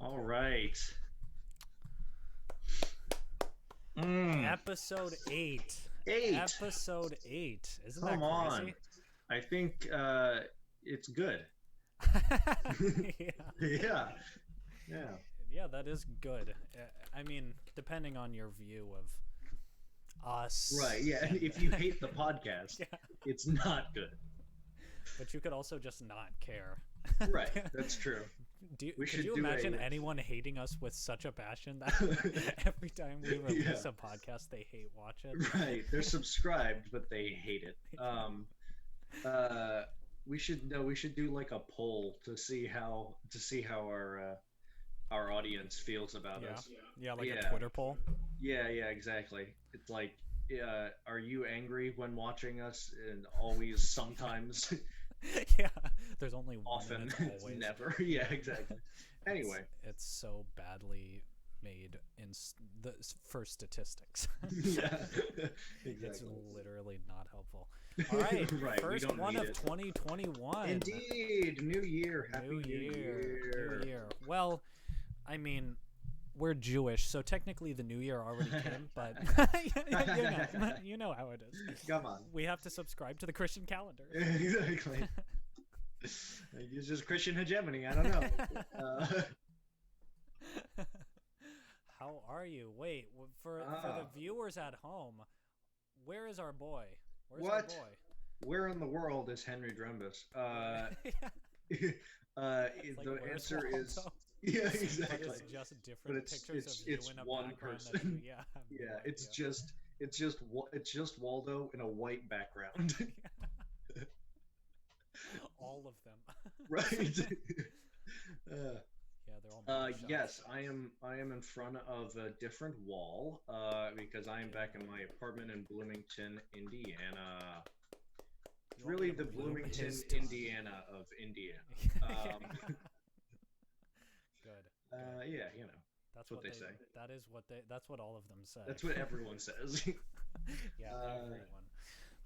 All right. Episode 8. 8. Episode 8. Isn't Come that on. crazy? I think it's good. Yeah. Yeah. Yeah. Yeah, that is good. I mean, depending on your view of us. Right, yeah. And if you hate the podcast, Yeah. it's not good. But you could also just not care. Right, that's true. Could you imagine anyone hating us with such a passion that every time we release a podcast, they hate watch it? Right, they're subscribed, but they hate it. We should do like a poll to see how our audience feels about us. Yeah, like a Twitter poll. Yeah, exactly. It's like, are you angry when watching us? And always, sometimes. Yeah, there's only one. Often, always. Never. Yeah, exactly. Anyway, it's so badly made for statistics. Yeah, exactly. It's literally not helpful. All right, right, first one of 2021. Indeed, New Year, Happy New Year. New Year. Well, I mean, we're Jewish, so technically the New Year already came, but you know how it is. Come on. We have to subscribe to the Christian calendar. Exactly. It's just Christian hegemony. I don't know. How are you? Wait, for the viewers at home, where is our boy? Where's our boy? Where in the world is Henry Drumbus? The answer is... Yeah, exactly. But it's just different pictures of you in a one background person. Yeah, it's just Waldo in a white background. All of them. Right. Yeah, they're all. Yes, I am in front of a different wall because I am back in my apartment in Bloomington, Indiana. It's really the Bloomington, Indiana of Indiana. Good. Yeah, you know. That's what they say. That's what all of them say. That's what everyone says. Yeah, everyone.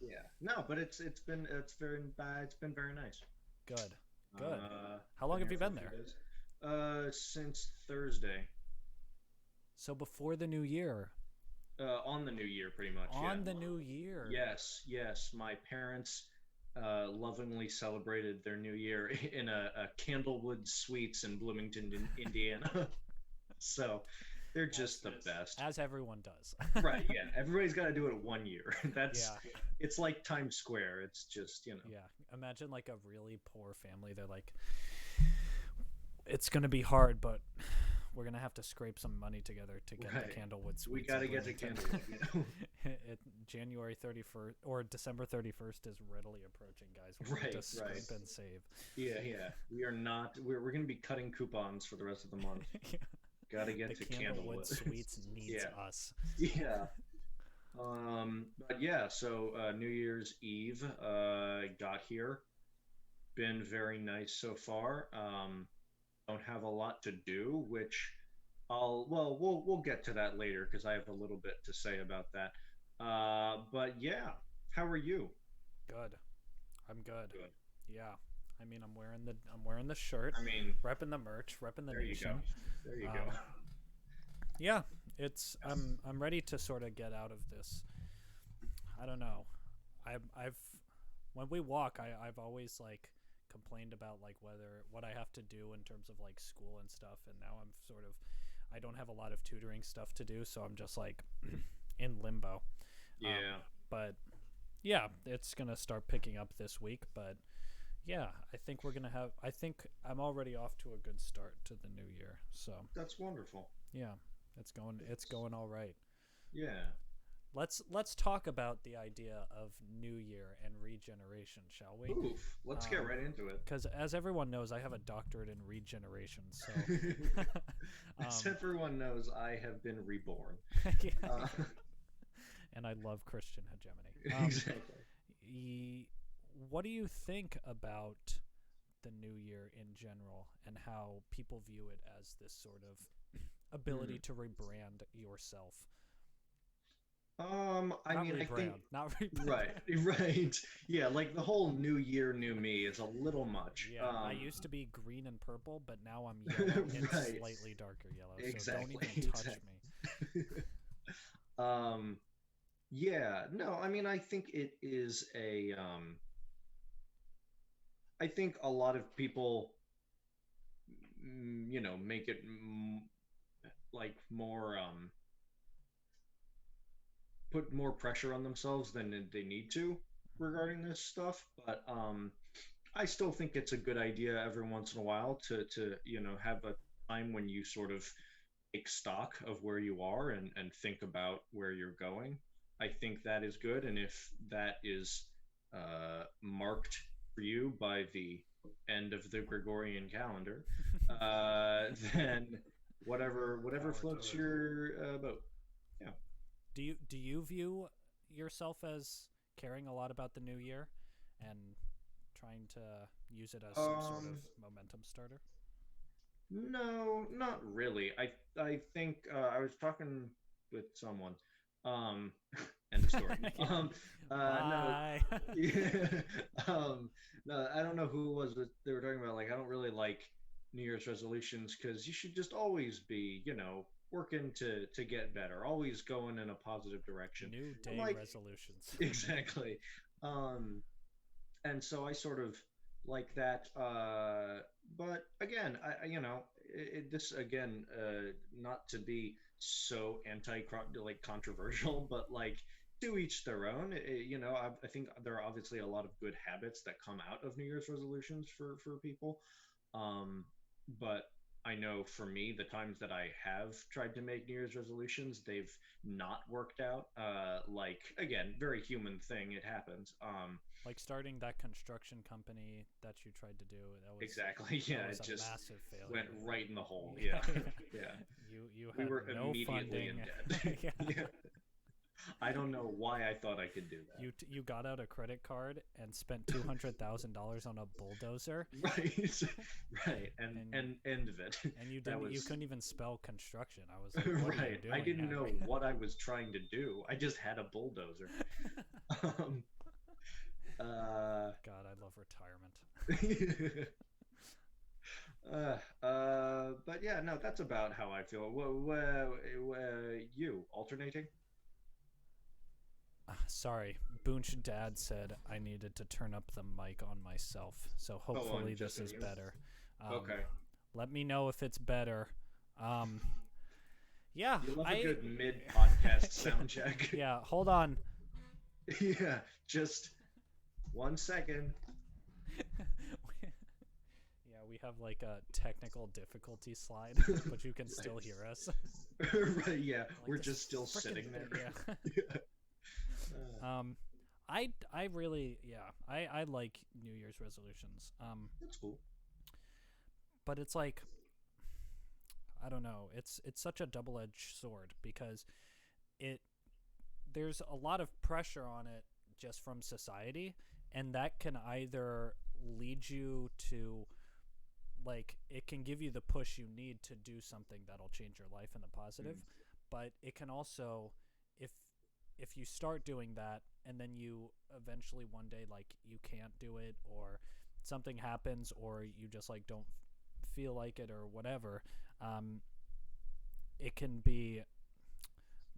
Yeah. No, but it's been very nice. Good. How long have you been there? Since Thursday. So before the new year. On the new year, pretty much. On the new year. Yes. My parents lovingly celebrated their new year in a Candlewood Suites in Bloomington, Indiana. So they're just the best. As everyone does. Right, yeah. Everybody's got to do it 1 year. It's like Times Square. It's just, you know. Yeah. Imagine like a really poor family. They're like, it's going to be hard, but we're going to have to scrape some money together to get the Candlewood Suites. We got to get the Candlewood, you know. January 31st or December 31st is readily approaching, guys. We need to scrape and save. Yeah. We are not. We're going to be cutting coupons for the rest of the month. Yeah. Got to get the to Candlewood Suites needs us. Yeah. But yeah, so New Year's Eve got here. Been very nice so far. Don't have a lot to do, which we'll get to that later because I have a little bit to say about that. But yeah, how are you? Good. I'm good. Yeah. I mean, I'm wearing the shirt. I mean, repping the merch, repping the nation. There you go. Yeah, I'm ready to sort of get out of this. I don't know. I've when we walk, I've always like complained about like what I have to do in terms of like school and stuff, and now I don't have a lot of tutoring stuff to do, so I'm just like in limbo. Yeah. But yeah, it's gonna start picking up this week, but yeah, I think I'm already off to a good start to the new year. So that's wonderful. Yeah, it's going all right. Yeah. let's talk about the idea of New Year and regeneration, shall we? Oof, let's get right into it. Because as everyone knows, I have a doctorate in regeneration. So, As everyone knows, I have been reborn. yeah, and I love Christian hegemony. Exactly. What do you think about the New Year in general and how people view it as this sort of ability to rebrand yourself? I mean, I think not rebrand. right. Yeah, like the whole new year, new me is a little much. Yeah, I used to be green and purple, but now I'm yellow and Right. slightly darker yellow. Exactly. So don't even touch Exactly. me. Yeah, no, I mean, I think it is I think a lot of people, make it like more, put more pressure on themselves than they need to regarding this stuff. But I still think it's a good idea every once in a while to have a time when you sort of take stock of where you are and think about where you're going. I think that is good, and if that is marked for you by the end of the Gregorian calendar, then whatever Power floats to it. your boat. Yeah. Do you view yourself as caring a lot about the new year and trying to use it as some sort of Um, momentum starter? no, not really. I think I was talking with someone. Um, End of story. No, Bye. yeah, no, I don't know who it was, but they were talking about like I don't really like New Year's resolutions because you should just always be, working to get better, always going in a positive direction. New I'm day like, resolutions. exactly. Um, and so I sort of like that. But again, this again, not to be so anti like controversial, but like to each their own. I think there are obviously a lot of good habits that come out of New Year's resolutions for people. Um, but I know for me, the times that I have tried to make New Year's resolutions, they've not worked out. Like again, very human thing. It happens. Like starting that construction company that you tried to do, Exactly. that Yeah, was it a just massive failure. went right in the hole. Yeah, Yeah. Yeah. you We had were no immediately funding. in debt. Yeah. Yeah. I don't know why I thought I could do You got out a credit card and spent $200,000 on a bulldozer, that. Right. Right. And and and end of it. and you That didn't you was couldn't even spell construction. I was like, what are you right. I doing, didn't know Henry? what I was trying to do. I just had a bulldozer. Um, God, I love retirement. but yeah, no, that's about how I feel. You alternating? Sorry, Boonch dad said I needed to turn up the mic on myself, so Oh, hopefully on this just on is you. better. Okay. Let me know if it's better. Um, yeah, You love a I good mid podcast sound check. yeah. Hold on. Yeah, just 1 second. Yeah, we have like a technical difficulty slide, but you can still hear us. Right, yeah, Like we're this just still frickin' sitting thing, there. yeah. Yeah. I really I like New Year's resolutions. That's cool. But it's like I don't know. It's such a double-edged sword because it there's a lot of pressure on it just from society, and that can either lead you to like it can give you the push you need to do something that'll change your life in the positive, Mm. but it can also if if you start doing that and then you eventually one day like you can't do it or something happens or you just like don't feel like it or whatever, um, it can be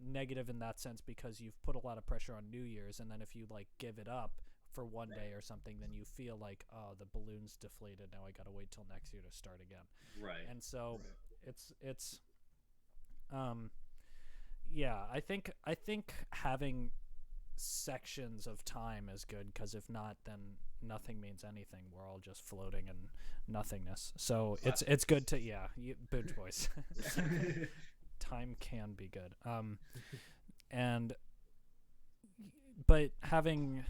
negative in that sense because you've put a lot of pressure on New Year's, and then if you like give it up for one day or something, then you feel like, oh, the balloon's deflated. Now I gotta wait till next year to start again. Right. And so Right. it's um yeah, I think having sections of time is good because if not, then nothing means anything. We're all just floating in nothingness. So it's good to Boot voice. Time can be good. And but having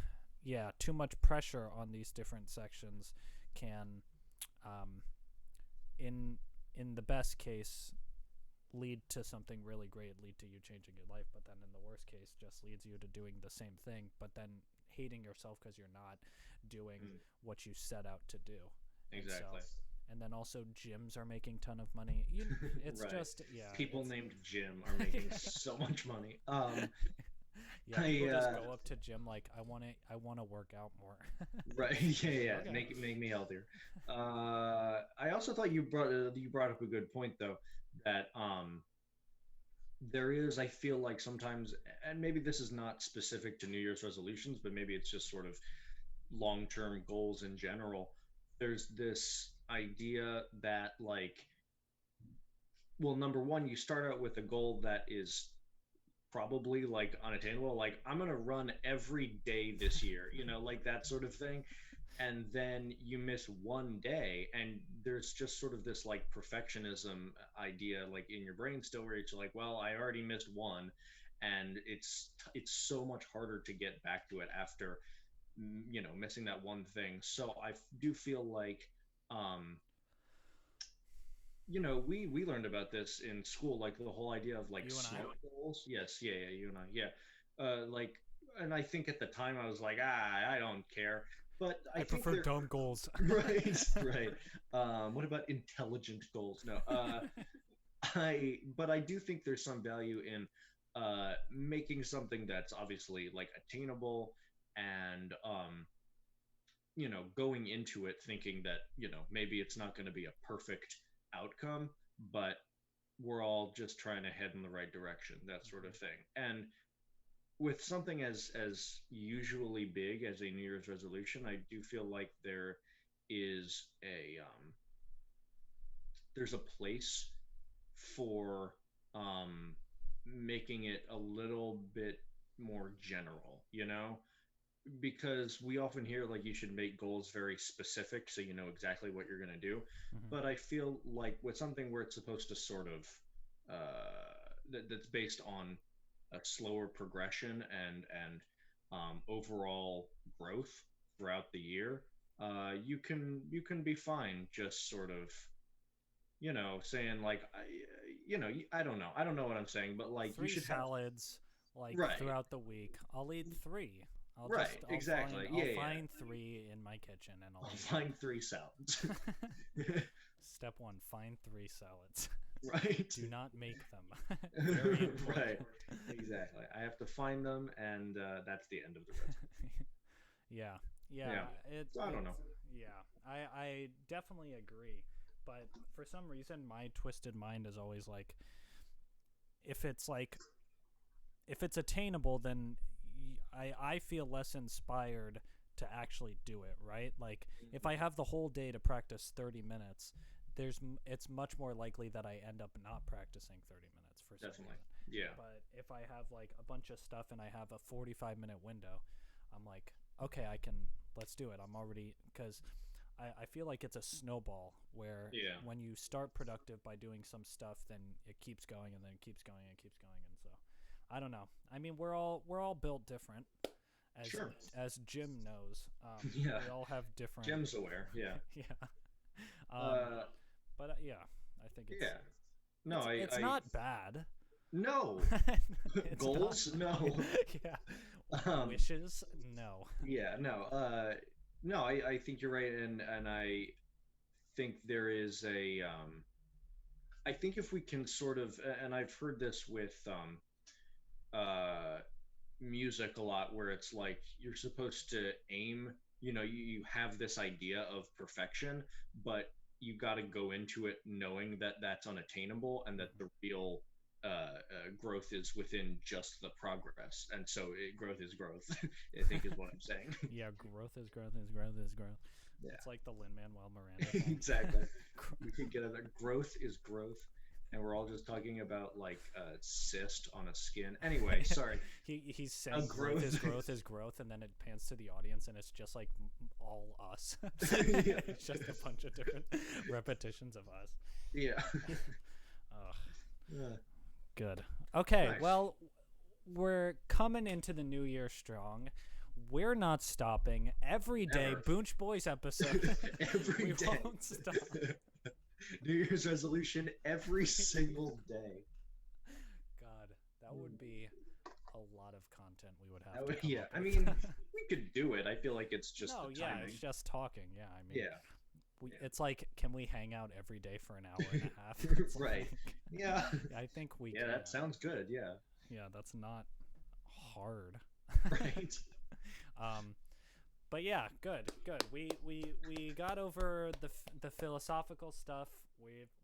too much pressure on these different sections can in the best case lead to something really great, lead to you changing your life, but then in the worst case just leads you to doing the same thing, but then hating yourself because you're not doing what you set out to do. Exactly. And then also gyms are making ton of money. It's Right. just People named Jim are making so much money. People just go up to gym like I want to work out more. Right. Yeah. Okay. Make me healthier. I also thought you brought up a good point though, that there is, I feel like sometimes, and maybe this is not specific to New Year's resolutions, but maybe it's just sort of long-term goals in general. There's this idea that, like, well, number one, you start out with a goal that is probably like unattainable, like I'm gonna run every day this year, like that sort of thing. And then you miss one day, and there's just sort of this like perfectionism idea like in your brain still, where it's like, well, I already missed one, and it's so much harder to get back to it after missing that one thing. So I do feel like um we learned about this in school, like the whole idea of like You and I? SMART goals. Yes, yeah, you and I, yeah. Like, and I think at the time I was like, I don't care. But I think prefer dumb goals. right, right. What about intelligent goals? No, but I do think there's some value in making something that's obviously like attainable, and going into it thinking that, maybe it's not going to be a perfect outcome, but we're all just trying to head in the right direction, that sort of thing. And with something as usually big as a New Year's resolution, I do feel like is a there's a place for making it a little bit more general, because we often hear like you should make goals very specific so you know exactly what you're going to do. But I feel like with something where it's supposed to sort of that's based on a slower progression and overall growth throughout the year, you can be fine just sort of saying like I don't know what I'm saying, but like Three you should have salads like right. throughout the week. I'll eat 3. Right, exactly. I'll find 3 in my kitchen and I'll find 3 salads. Step 1, find 3 salads. Right. Do not make them. Very important. Right. Exactly. I have to find them, and that's the end of the recipe. Yeah. So I don't know. Yeah, I definitely agree. But for some reason, my twisted mind is always like, if it's attainable, then I feel less inspired to actually do it, right? Like, if I have the whole day to practice 30 minutes, it's much more likely that I end up not practicing 30 minutes for some reason. Yeah. But if I have like a bunch of stuff and I have a 45-minute window, I'm like, okay, let's do it. I'm already, because I feel like it's a snowball where when you start productive by doing some stuff, then it keeps going and then it keeps going and keeps going. And so I don't know. I mean, we're all built different, as Jim knows. We all have different. Jim's aware. Yeah. Yeah. But I think it's No, it's not bad. No. Goals? No. Yeah. Wishes? No. Yeah. No. No. I think you're right, and I think there is a. I think if we can sort of, and I've heard this with music a lot, where it's like you're supposed to aim. You have this idea of perfection, but you got to go into it knowing that that's unattainable, and that the real growth is within just the progress. And so growth is growth, I think is what I'm saying. Yeah, growth is growth is growth is growth. Yeah. It's like the Lin-Manuel Miranda. Exactly. We could get that. Growth is growth. And we're all just talking about like a cyst on a skin. Anyway, sorry. He's saying growth is growth is growth, and then it pans to the audience, and it's just like all us. It's just a bunch of different repetitions of us. Yeah. Good. Okay. Nice. Well, we're coming into the new year strong. We're not stopping. Every day, Never. Boonch Boys episode. Every We day. won't stop. New Year's resolution every single day. God, that would be a lot of content we would have That to would, come yeah, up I with. mean, we could do it. I feel like it's just No, the yeah, timing. it's just talking. Yeah, I mean, Yeah, yeah. it's like, can we hang out every day for an hour and a half? It's Right. like- Yeah. I think we Yeah, can. that sounds good. Yeah. Yeah, that's not hard. Right. But yeah, good. We got over the philosophical stuff.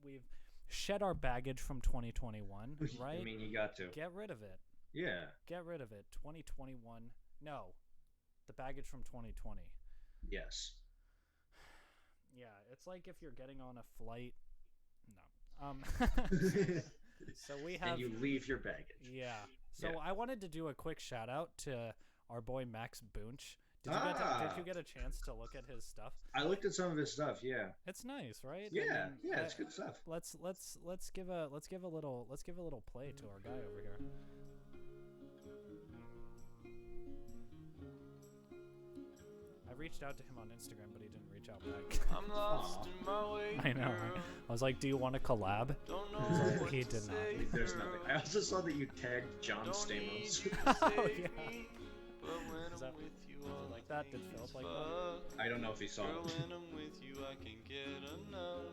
We've shed our baggage from 2021, right? I mean, you got to. Get rid of it. Yeah. Get rid of it. 2021. No, the baggage from 2020. Yes. Yeah, it's like if you're getting on a flight. No. So we have. And you leave your baggage. Yeah. So Yeah. I wanted to do a quick shout out to our boy Max Boonch. Did you get a chance to look at his stuff? I looked at some of his stuff. Yeah. It's nice, right? Yeah. I mean, Yeah. It's good stuff. Let's give a little play to our guy over here. I reached out to him on Instagram, but he didn't reach out back. I'm lost in my way. I know. I was like, "Do you want to collab?" Don't know He's like, what he to did not. say, There's girl. nothing. I also saw that you tagged John Don't need Stamos. you to Oh, save yeah. me, but when Is I'm that- with you, was it all like I that? Did think Philip is like that? fuck. I don't know if he saw Girl, it. when I'm with you, I can get enough.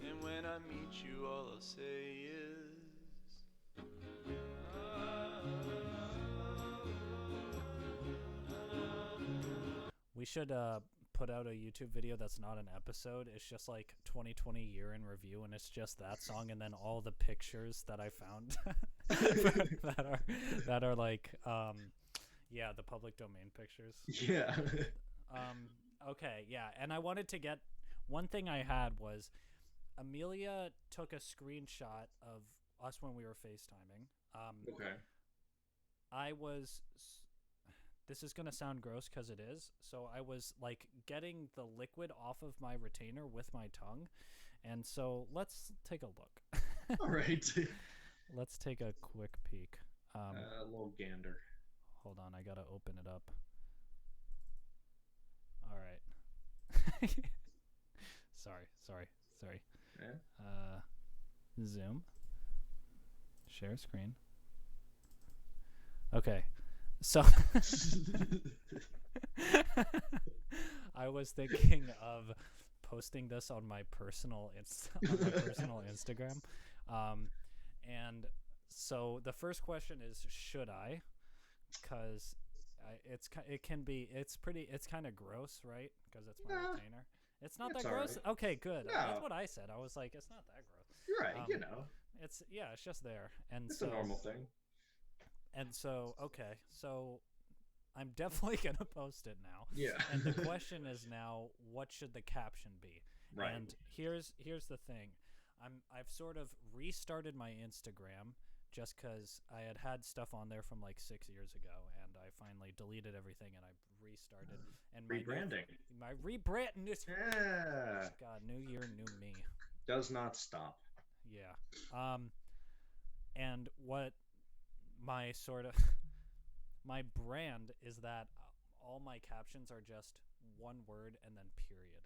And when I meet you, all I'll say is. We should put out a YouTube video that's not an episode. It's just like 2020 year in review, and it's just that song, and then all the pictures that I found that are like yeah, the public domain pictures. Yeah. Okay, yeah, and I wanted to get one thing I had was Amelia took a screenshot of us when we were FaceTiming. Okay. I was. This is going to sound gross because it is. So I was like getting the liquid off of my retainer with my tongue. And so let's take a look. All right. Let's take a quick peek. A little gander. Hold on. I got to open it up. All right. Sorry. Yeah. Zoom. Share screen. Okay. So I was thinking of posting this on my personal Instagram, and so the first question is, should I? Because it's kind of gross, right? Because it's my retainer. It's not It's that gross. alright. Okay, good. No. That's what I said. I was like, it's not that gross. You're right. You know, It's just there, and it's so a normal thing. and so okay, so I'm definitely gonna post it now. Yeah. And the question is now, what should the caption be? Right. And here's the thing, I've sort of restarted my Instagram just because I had stuff on there from like 6 years ago, and I finally deleted everything and I restarted. And Rebranding. My rebrand. Yeah. God, new year, new me. Does not stop. Yeah. And what my sort of my brand is that all my captions are just one word and then period.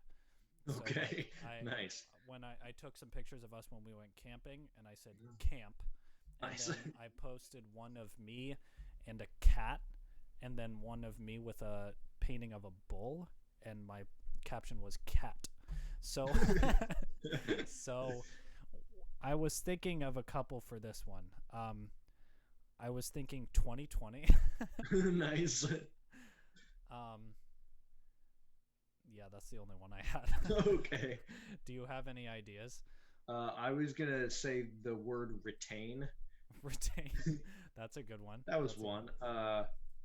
So Okay. I, Nice. When I took some pictures of us when we went camping, and I said camp, and Nice. then I posted one of me and a cat, and then one of me with a painting of a bull, and my caption was cat. So so I was thinking of a couple for this one. I was thinking 2020. Nice. Yeah, that's the only one I had. Okay. Do you have any ideas? I was gonna say the word retain. Retain. That's a good one. That was That's a one.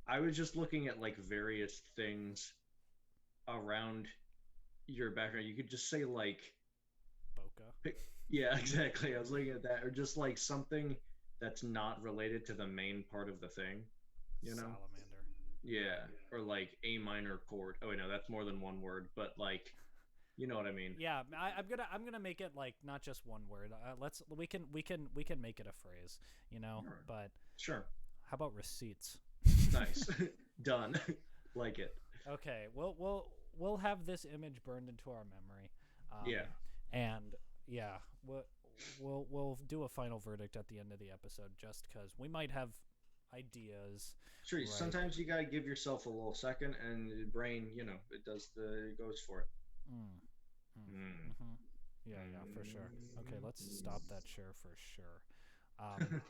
I was just looking at like various things around your background. You could just say like, Boca. yeah, exactly. I was looking at that, or just like something that's not related to the main part of the thing. You know? Salamander. Yeah, or like A minor chord. Oh wait, no, that's more than one word, but like, you know what I mean? Yeah, I'm gonna make it like not just one word. We can make it a phrase, you know. Sure. But Sure. How about receipts? Nice. Done. Like it. Okay, we'll have this image burned into our memory, Yeah. and yeah, we'll do a final verdict at the end of the episode, just because we might have ideas. Sure. Right. Sometimes you gotta give yourself a little second, and the brain, it goes for it. Mm, Mm. mm-hmm. Yeah, yeah, for sure. Okay, let's stop that share for sure. Um,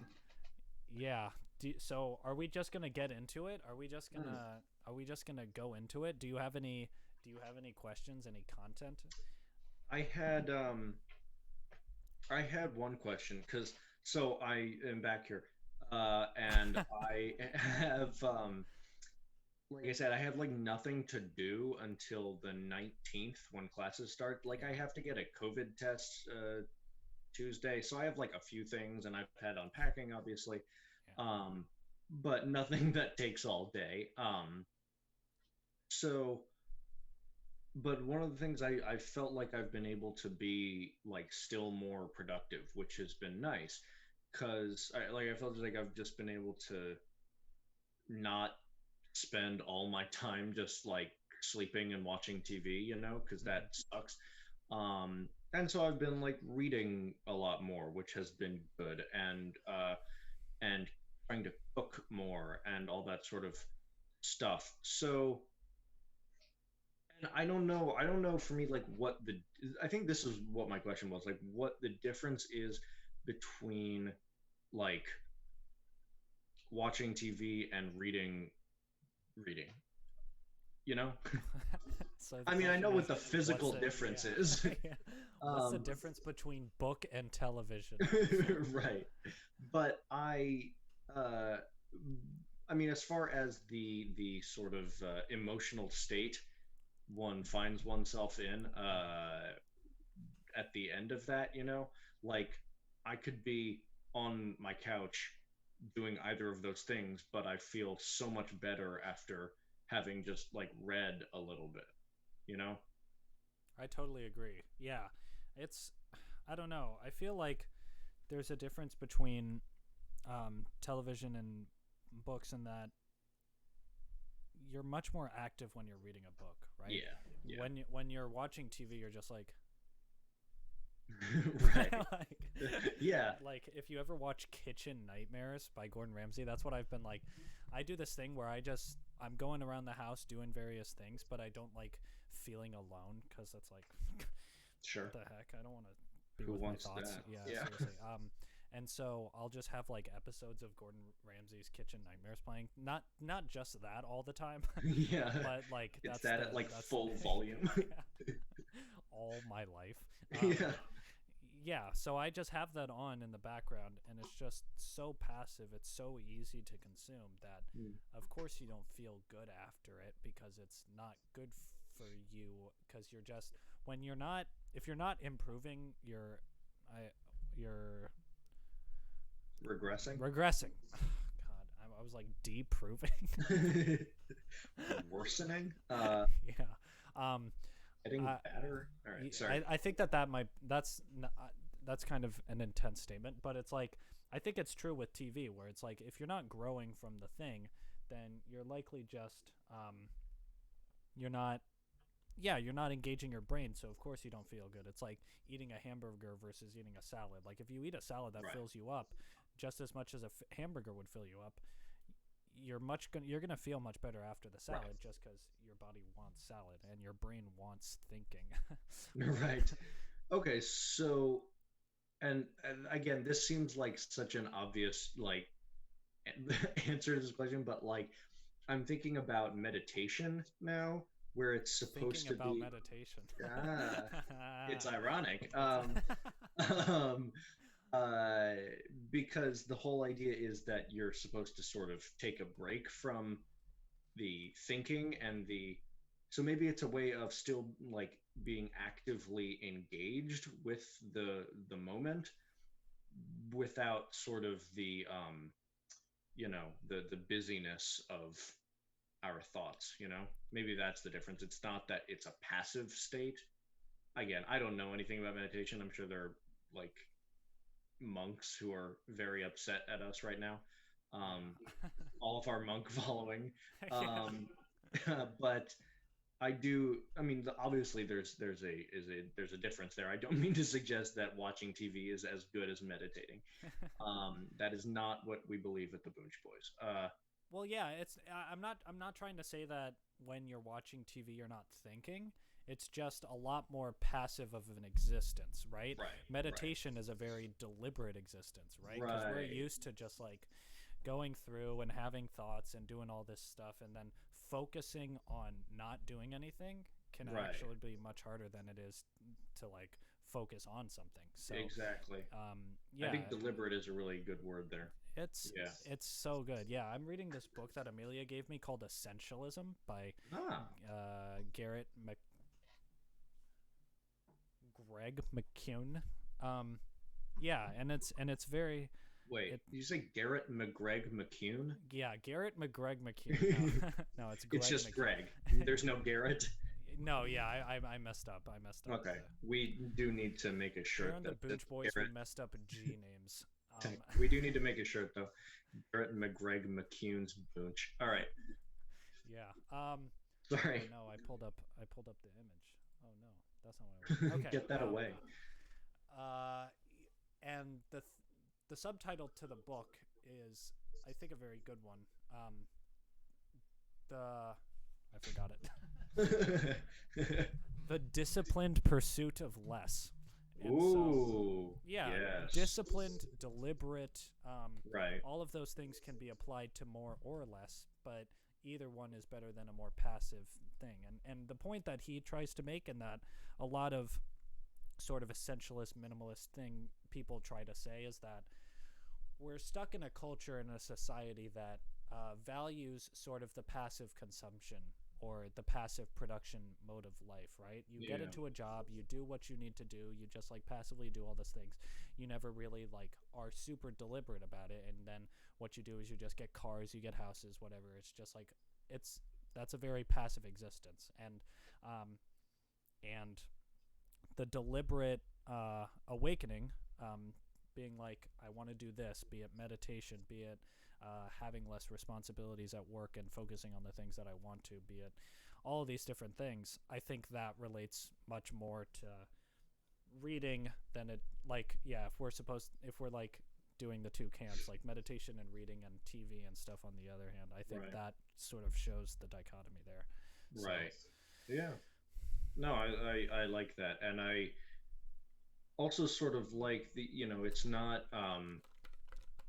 yeah. So, are we just gonna get into it? Are we just gonna go into it? Do you have any questions? Any content? I had one question because I am back here, and I have like I said, I have like nothing to do until the 19th when classes start. Like I have to get a COVID test Tuesday, so I have like a few things, and I've had unpacking, obviously, Yeah. um, but nothing that takes all day. So but one of the things I felt like I've been able to be like still more productive, which has been nice because I felt like I've just been able to not spend all my time just like sleeping and watching TV, because that Mm-hmm. sucks. And so I've been like reading a lot more, which has been good, and trying to cook more and all that sort of stuff. So and I don't know for me like what the I think this is what my question was, like what the difference is between like watching TV and reading, you know? So the I mean, I know question what is, the physical yeah, difference is. yeah. What's the um difference between book and television? right. But uh I mean, as far as the sort of emotional state one finds oneself in at the end of that, like I could be on my couch doing either of those things, but I feel so much better after having just like read a little bit, you know? I totally agree. Yeah, it's I don't know. I feel like there's a difference between television and books in that you're much more active when you're reading a book, right? Yeah, yeah. When you're watching TV, you're just like Right. like, Yeah. like if you ever watch Kitchen Nightmares by Gordon Ramsay, that's what I've been like. I do this thing where I'm going around the house doing various things, but I don't like feeling alone because it's like what Sure. the heck? I don't want to be Who with my wants thoughts. that? Yeah, Yeah. seriously. And so I'll just have like episodes of Gordon Ramsay's Kitchen Nightmares playing. Not just that all the time, Yeah. but like It's that at like that's full volume. yeah, all my life. Yeah. Yeah, so I just have that on in the background, and it's just so passive. It's so easy to consume that, Mm. of course, you don't feel good after it because it's not good for you. Because you're just when you're not if you're not improving, you're Regressing. regressing. God, I was like deproving. Worsening. Yeah. Um, Getting I, better. All right. Sorry. I think that might that's kind of an intense statement, but it's like I think it's true with TV where it's like if you're not growing from the thing, then you're likely just you're not you're not engaging your brain, so of course you don't feel good. It's like eating a hamburger versus eating a salad. Like if you eat a salad that Right. fills you up just as much as a hamburger would fill you up, you're gonna feel much better after the Right. salad just because your body wants salad and your brain wants thinking. Right. Okay. So, and again, this seems like such an obvious like answer to this question, but like I'm thinking about meditation now, where it's supposed Thinking to about be. meditation. Ah, it's ironic. It's Um, uh, because the whole idea is that you're supposed to sort of take a break from the thinking and the so maybe it's a way of still like being actively engaged with the moment without sort of the busyness of our thoughts, maybe that's the difference. It's not that it's a passive state. Again, I don't know anything about meditation. I'm sure there are like monks who are very upset at us right now. um, Yeah. all of our monk following. Yeah. Um, but I do. I mean, obviously, there's a difference there. I don't mean to suggest that watching TV is as good as meditating. That is not what we believe at the Boonch Boys. Well, yeah, I'm not trying to say that when you're watching TV you're not thinking. It's just a lot more passive of an existence, right? Right, right, Meditation is a very deliberate existence, right? Because we're right. used to just like going through and having thoughts and doing all this stuff and then focusing on not doing anything can Right. actually be much harder than it is to like focus on something. So, Exactly. I yeah, think deliberate is a really good word there. it's Yeah. it's so good. Yeah, I'm reading this book that Amelia gave me called Essentialism by Ah, Garrett Greg McCune. Um, yeah, and it's very wait. it Did you say Garrett McGreg McCune? yeah Garrett McGreg McCune. No, no, it's It's Greg just Greg. McCune. There's no Garrett. No, yeah, I messed up. I messed up. Okay. We do need to make a Here shirt on the that says Boonch Boys, we Garrett. messed up G names. We do need to make a shirt though. Garrett McGreg McCune's Boonch. All right. yeah. Oh Sorry. no, I pulled up the image. Oh no, that's not what I want. Okay. Get that away. Uh, and the subtitle to the book is, I think, a very good one. I forgot it. The disciplined pursuit of less. And so, Ooh. yeah, Yes. disciplined, deliberate, Right. all of those things can be applied to more or less, but either one is better than a more passive thing. And the point that he tries to make, and that a lot of sort of essentialist, minimalist thing people try to say, is that we're stuck in a culture and a society that values sort of the passive consumption or the passive production mode of life, right? You get Yeah. into a job, you do what you need to do, you just like passively do all these things. You never really like are super deliberate about it, and then what you do is you just get cars, you get houses, whatever. It's just like that's a very passive existence, and the deliberate awakening, being like, I want to do this, be it meditation, be it having less responsibilities at work and focusing on the things that I want to, be it all of these different things. I think that relates much more to reading than it, like, yeah, if we're like doing the two camps, like meditation and reading and TV and stuff on the other hand, I think Right. that sort of shows the dichotomy there. So, Right. Yeah. No, I like that. And I also sort of like it's not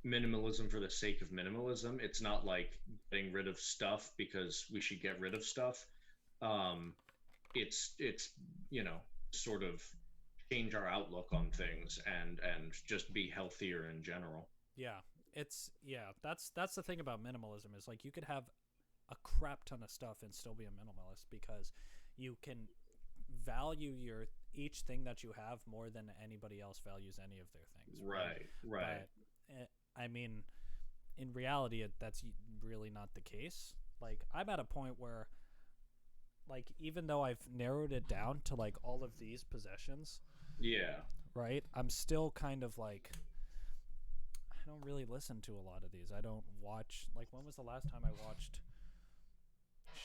minimalism for the sake of minimalism. It's not like getting rid of stuff because we should get rid of stuff. Um, it's sort of change our outlook on things and just be healthier in general. yeah, that's the thing about minimalism, is like you could have a crap ton of stuff and still be a minimalist because you can value your each thing that you have more than anybody else values any of their things, Right, right. But I mean, in reality, that's really not the case. Like, I'm at a point where, like, even though I've narrowed it down to like all of these possessions, Yeah. right, I'm still kind of like, I don't really listen to a lot of these. I don't watch, like, when was the last time I watched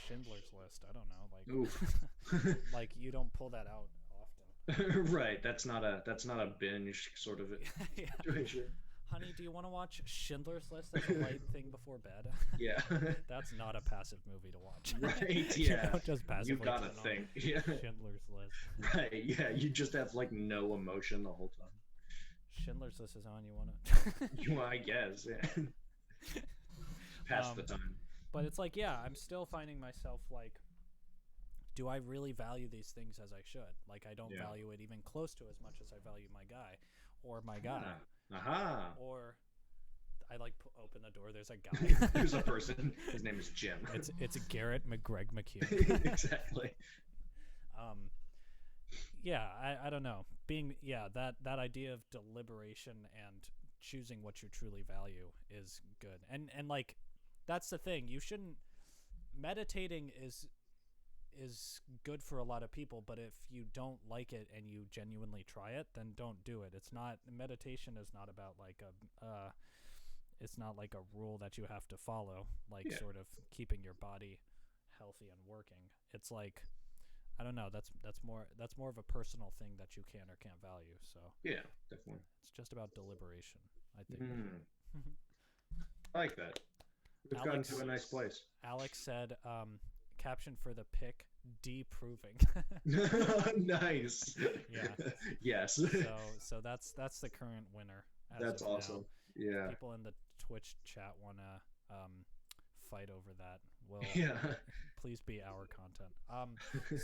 Schindler's List? I don't know, like, Oof. like, you don't pull that out often. Right. That's not a binge sort of Yeah. situation. Honey, do you want to watch Schindler's List as a light thing before bed? Yeah. That's not a passive movie to watch. Right. You Yeah. don't just passively You gotta turn on think. Yeah. Schindler's List. Right. Yeah. You just have like no emotion the whole time. Schindler's List is on. You want to? I guess. Yeah. Pass the time. But it's like, yeah, I'm still finding myself like, do I really value these things as I should? Like, I don't Yeah. value it even close to as much as I value my guy, or my guy, Aha. or I like open the door. There's a guy. There's a person. His name is Jim. It's Garrett McGreg McCune. Exactly. Yeah, I don't know. That idea of deliberation and choosing what you truly value is good. And like, that's the thing. You shouldn't meditating is good for a lot of people, but if you don't like it and you genuinely try it, then don't do it. It's not meditation is not about like it's not like a rule that you have to follow, like Yeah. sort of keeping your body healthy and working. It's like, I don't know, that's more of a personal thing that you can or can't value. So Yeah, definitely. it's just about deliberation, I think. Mm, I like that. We've gotten Alex, to a nice place. Alex said, caption for the pic, D-proving. Nice. Yeah. Yes. So that's the current winner. That's of now. awesome. Yeah. People in the Twitch chat wanna fight over that. Will Yeah. please be our content.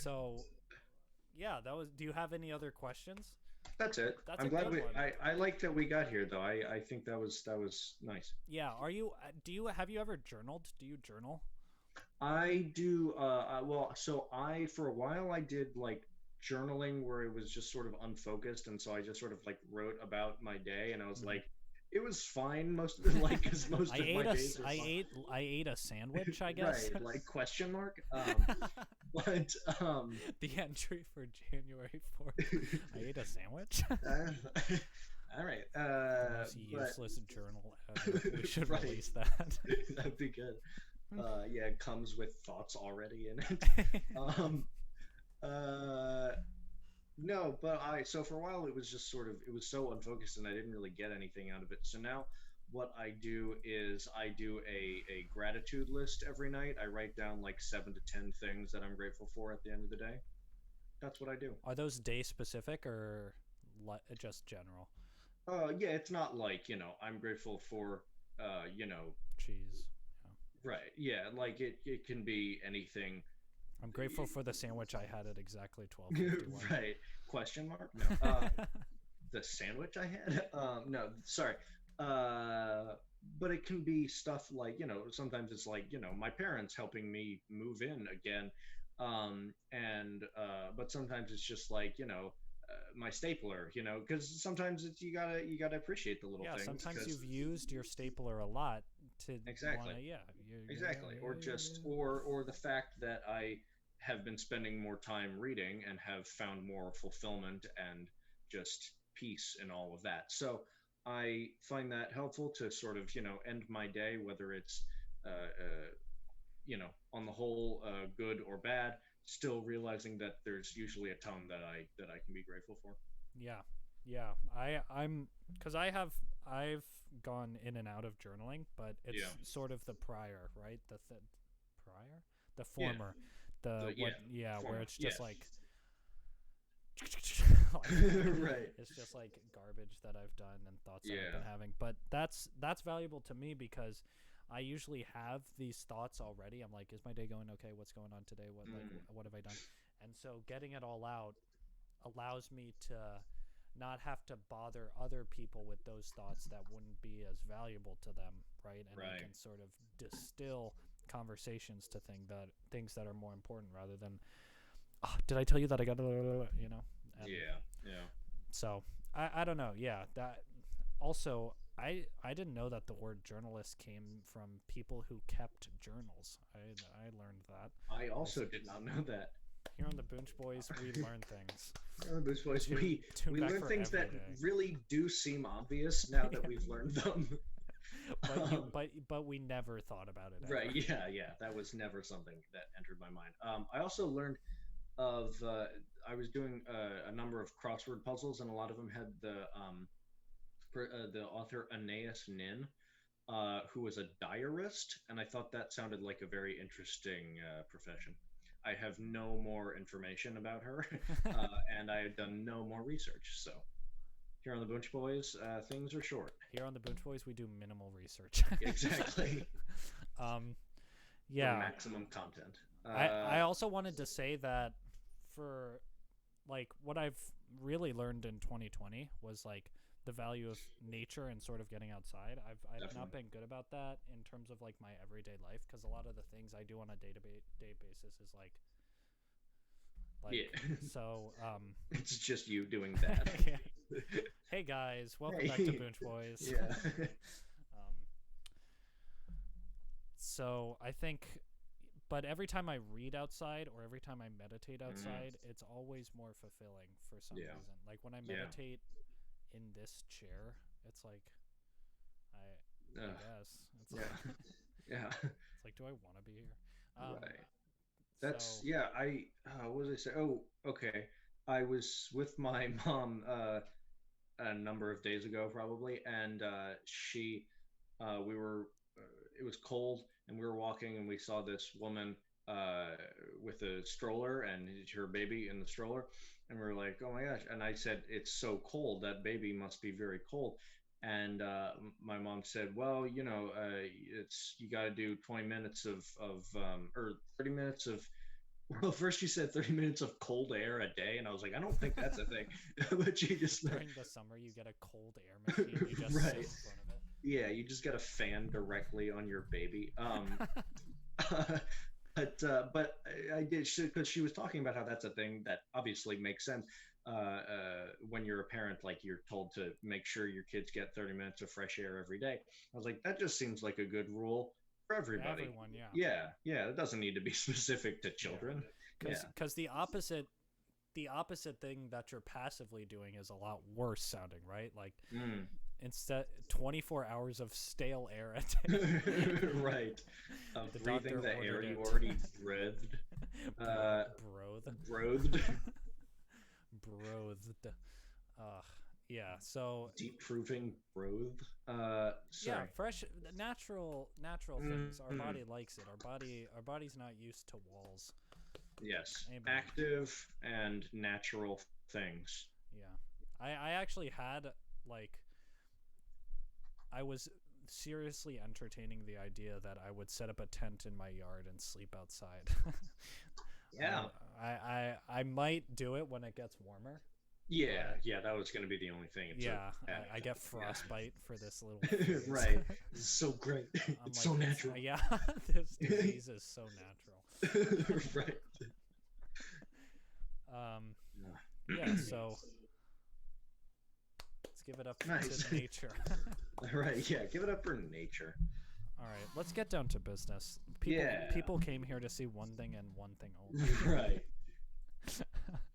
So yeah, that was. Do you have any other questions? That's it. That's I'm a glad good we. one. I like that we got here though. I think that was nice. Yeah. Are you? Have you ever journaled? Do you journal? I do. Well, so for a while I did like journaling where it was just sort of unfocused, and so I just sort of like wrote about my day, and I was like, it was fine most of the like because most I of my days were I fine. ate a sandwich, I guess. Right, like question mark. But The entry for January 4th. I ate a sandwich. all right. Most But useless journal ever. We should Right. release that. that'd be good. Yeah, it comes with thoughts already in it. No, but so for a while it was just sort of it was so unfocused and I didn't really get anything out of it. So now what I do is I do a gratitude list every night. I write down like 7 to 10 things that I'm grateful for at the end of the day. That's what I do. Are those day specific or just general? Yeah, it's not like, I'm grateful for Cheese. right. Yeah, like it can be anything. I'm grateful for the sandwich I had at exactly 12:51. Right. Question mark? No. The sandwich I had? No, sorry. But it can be stuff like, sometimes it's like, my parents helping me move in again. But sometimes it's just like, my stapler, because sometimes you gotta appreciate the little Yeah, things. sometimes 'cause- you've used your stapler a lot to Exactly. Exactly. Or just or the fact that I have been spending more time reading and have found more fulfillment and just peace in all of that. So I find that helpful to sort of, end my day, whether it's on the whole good or bad, still realizing that there's usually a ton that I can be grateful for. Yeah. I'm because I've gone in and out of journaling, but it's Yeah. sort of the prior, right? Prior, the Yeah. former, where former, it's just yeah. like Right. it's just like garbage that I've done and thoughts that I've Yeah. been having. But that's valuable to me because I usually have these thoughts already. I'm like, is my day going okay? What's going on today? What have I done? And so getting it all out allows me to not have to bother other people with those thoughts that wouldn't be as valuable to them, right? And I Right. can sort of distill conversations to things that are more important rather than, did I tell you that I got, and Yeah. so I don't know. Yeah, that also I didn't know that the word journalist came from people who kept journals. I learned that. I also did not know that. Here on the Boonch Boys, we learn things. This voice, Tune we back learn for things that every day. really do seem obvious now that we've learned them. But we never thought about it. Right? Ever. Yeah. That was never something that entered my mind. I also learned of I was doing a number of crossword puzzles, and a lot of them had the author Anais Nin, who was a diarist, and I thought that sounded like a very interesting profession. I have no more information about her, and I have done no more research. So here on the Boonch Boys, things are short. Here on the Boonch Boys, we do minimal research. Exactly. Yeah. For maximum content. I also wanted to say that for like what I've really learned in 2020 was like the value of nature and sort of getting outside. I've not been good about that in terms of like my everyday life because a lot of the things I do on a day basis is like yeah. So It's just you doing that. yeah. Hey guys, welcome back to Boonch Boys. Yeah. So I think, but every time I read outside or every time I meditate outside, it's always more fulfilling for some Yeah. reason. Like when I meditate in this chair, it's like I Ugh, guess. It's yeah, like, yeah, it's like, do I want to be here? right. That's So yeah. I what did I say? Oh, okay. I was with my mom a number of days ago, probably, and we were, it was cold, and we were walking, and we saw this woman uh, with a stroller and her baby in the stroller, and we were like, "Oh my gosh!" And I said, "It's so cold. That baby must be very cold." And my mom said, "Well, it's you got to do 20 minutes of or 30 minutes of." Well, first she said 30 minutes of cold air a day, and I was like, I don't think that's a thing. But she just meant, during the summer, you get a cold air machine. You just sit in right. front of it. Yeah, you just get a fan directly on your baby. But I did because she was talking about how that's a thing that obviously makes sense. When you're a parent, like you're told to make sure your kids get 30 minutes of fresh air every day. I was like, that just seems like a good rule for For everybody. everyone, yeah. Yeah, yeah, it doesn't need to be specific to Yeah. children. Yeah. Because the opposite thing that you're passively doing is a lot worse sounding, right? Like Mm. instead 24 hours of stale air a day. Right. The Breathing doctor the air ordered you it. already breathed. Uh, Broth. breathed. Brothed. Uh, yeah. So Deep proving breathed. yeah, Sorry. fresh, natural things. Our Mm. body likes it. Our body's not used to walls. Yes. Amen. Active and natural things. Yeah. I actually had like I was seriously entertaining the idea that I would set up a tent in my yard and sleep outside. Yeah. I might do it when it gets warmer. Yeah. Yeah. That was going to be the only thing. It's Yeah, a I get frostbite for this little yeah. phase. Right. It's so great. I'm It's like, so natural. yeah, this disease is so natural. Right. Yeah, so let's give it up Nice. to nature. Right. Yeah. Give it up for nature. All right, let's get down to business. Yeah. People came here to see one thing and one thing only. Right.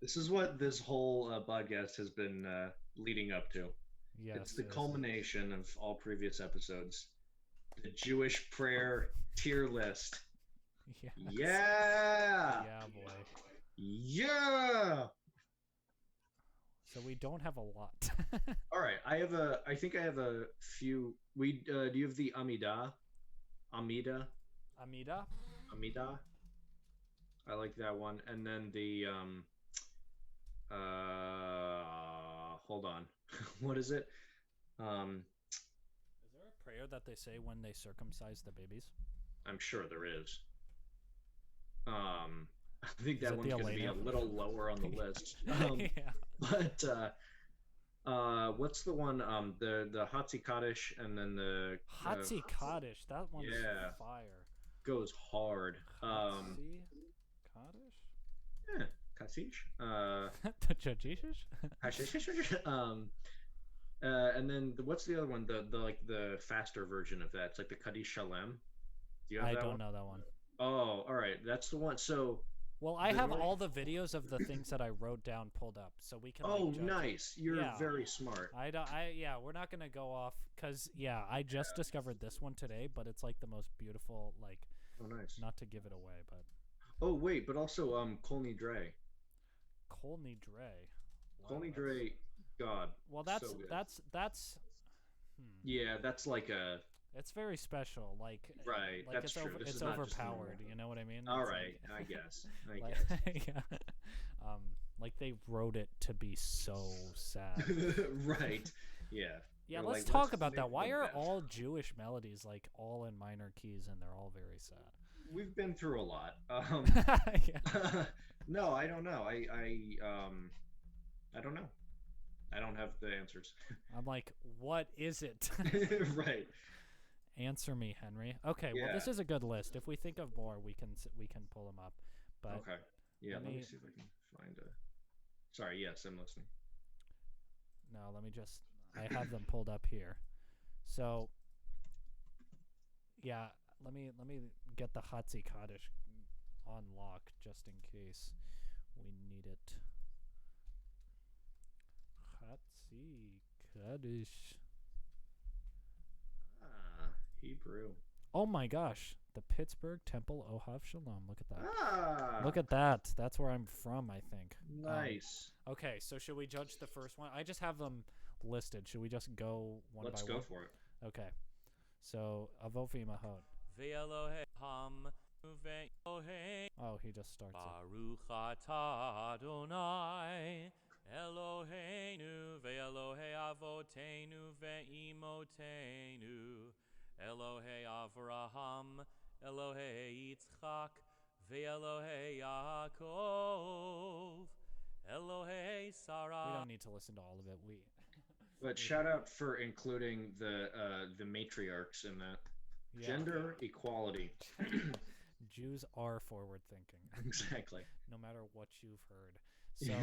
This is what this whole podcast has been leading up to. Yes, It's the yes. culmination of all previous episodes. The Jewish prayer tier list. Yes. Yeah. Yeah, boy. Yeah. So we don't have a lot. All right. I think I have a few. Do you have the Amida? Amida? Amida? Amida? I like that one. And then the hold on. What is it? Is there a prayer that they say when they circumcise the babies? I'm sure there is. I think Is that it one's the going to be a Elena? little lower on the list. Yeah. But what's the one? The Hatzi-ka-dash and then the Hatzi-ka-dash. That one's yeah. fire. Goes hard. Hatzi-ka-dash? Yeah, Kasish. The Jajishish? And then what's the other one? The like the faster version of that. It's like the Kaddish a-lam. Do you have I that don't one? know that one. Oh, all right. That's the one. So Well, I the have one- all the videos of the things that I wrote down pulled up, so we can. oh, like, judge it. nice. You're Yeah. very smart. Yeah, we're not gonna go off because I just discovered this one today, but it's like the most beautiful. Like, Oh, nice. not to give it away, but Oh, wait, but also Colney Dre. Colney Dre. Wow, Colney that's- Dre, God. Well, that's so good. that's. Yeah, that's like a It's very special. Like right. Like That's true. This it's is not just normal. overpowered. You know what I mean? All It's right, like- I guess. I like, guess. yeah. Like they wrote it to be so sad. Right. Yeah. Yeah, They're let's like, talk let's about that. make Why the are best. all Jewish melodies like all in minor keys and they're all very sad? We've been through a lot. Yeah. No, I don't know. I don't know. I don't have the answers. I'm like, what is it? Right. Answer me, Henry. Okay, well, this Yeah. is a good list. If we think of more, we can pull them up. But Okay. Yeah. let Let me me- see if I can find a. Sorry. Yes, I'm listening. no, let me just. I have them pulled up here. So, yeah, let me get the Hatzi-ka-dash on lock just in case we need it. Hatzi-ka-dash. Ah. Hebrew. Oh my gosh, the Pittsburgh Temple Ohav Shalom. Look at that. Ah, Look at that. That's where I'm from, I think. nice. Okay, so should we judge the first one? I just have them listed. Should we just go one Let's by go one? for it. Okay. So, Avot v'imahot. Oh, he just starts it. Baruch atah Adonai Eloheinu ve'Elohei avoteinu ve'imotenu Elohei Avraham Elohei Yitzchak ve'Elohei Yaakov Elohei Sarah. We don't need to listen to all of it. But shout out for including the matriarchs in that. Yeah. Gender equality. Jews are forward thinking. Exactly. No matter what you've heard. So,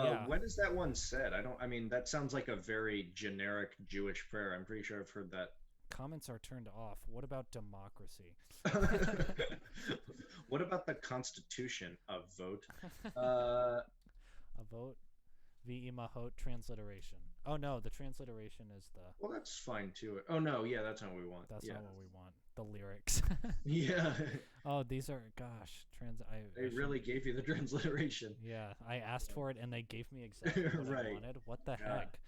yeah. When is that one said? I mean, that sounds like a very generic Jewish prayer. I'm pretty sure I've heard that. Comments are turned off. What about democracy? What about the Constitution? A vote? A vote? V'imahot transliteration. Oh no, the transliteration is the. Well, that's fine too. Oh no, yeah, that's not what we want. That's yeah. not what we want. The lyrics. Yeah. Oh, these are They really gave you the transliteration. Yeah, I asked for it and they gave me exactly what Right. I wanted. What the Yeah. heck?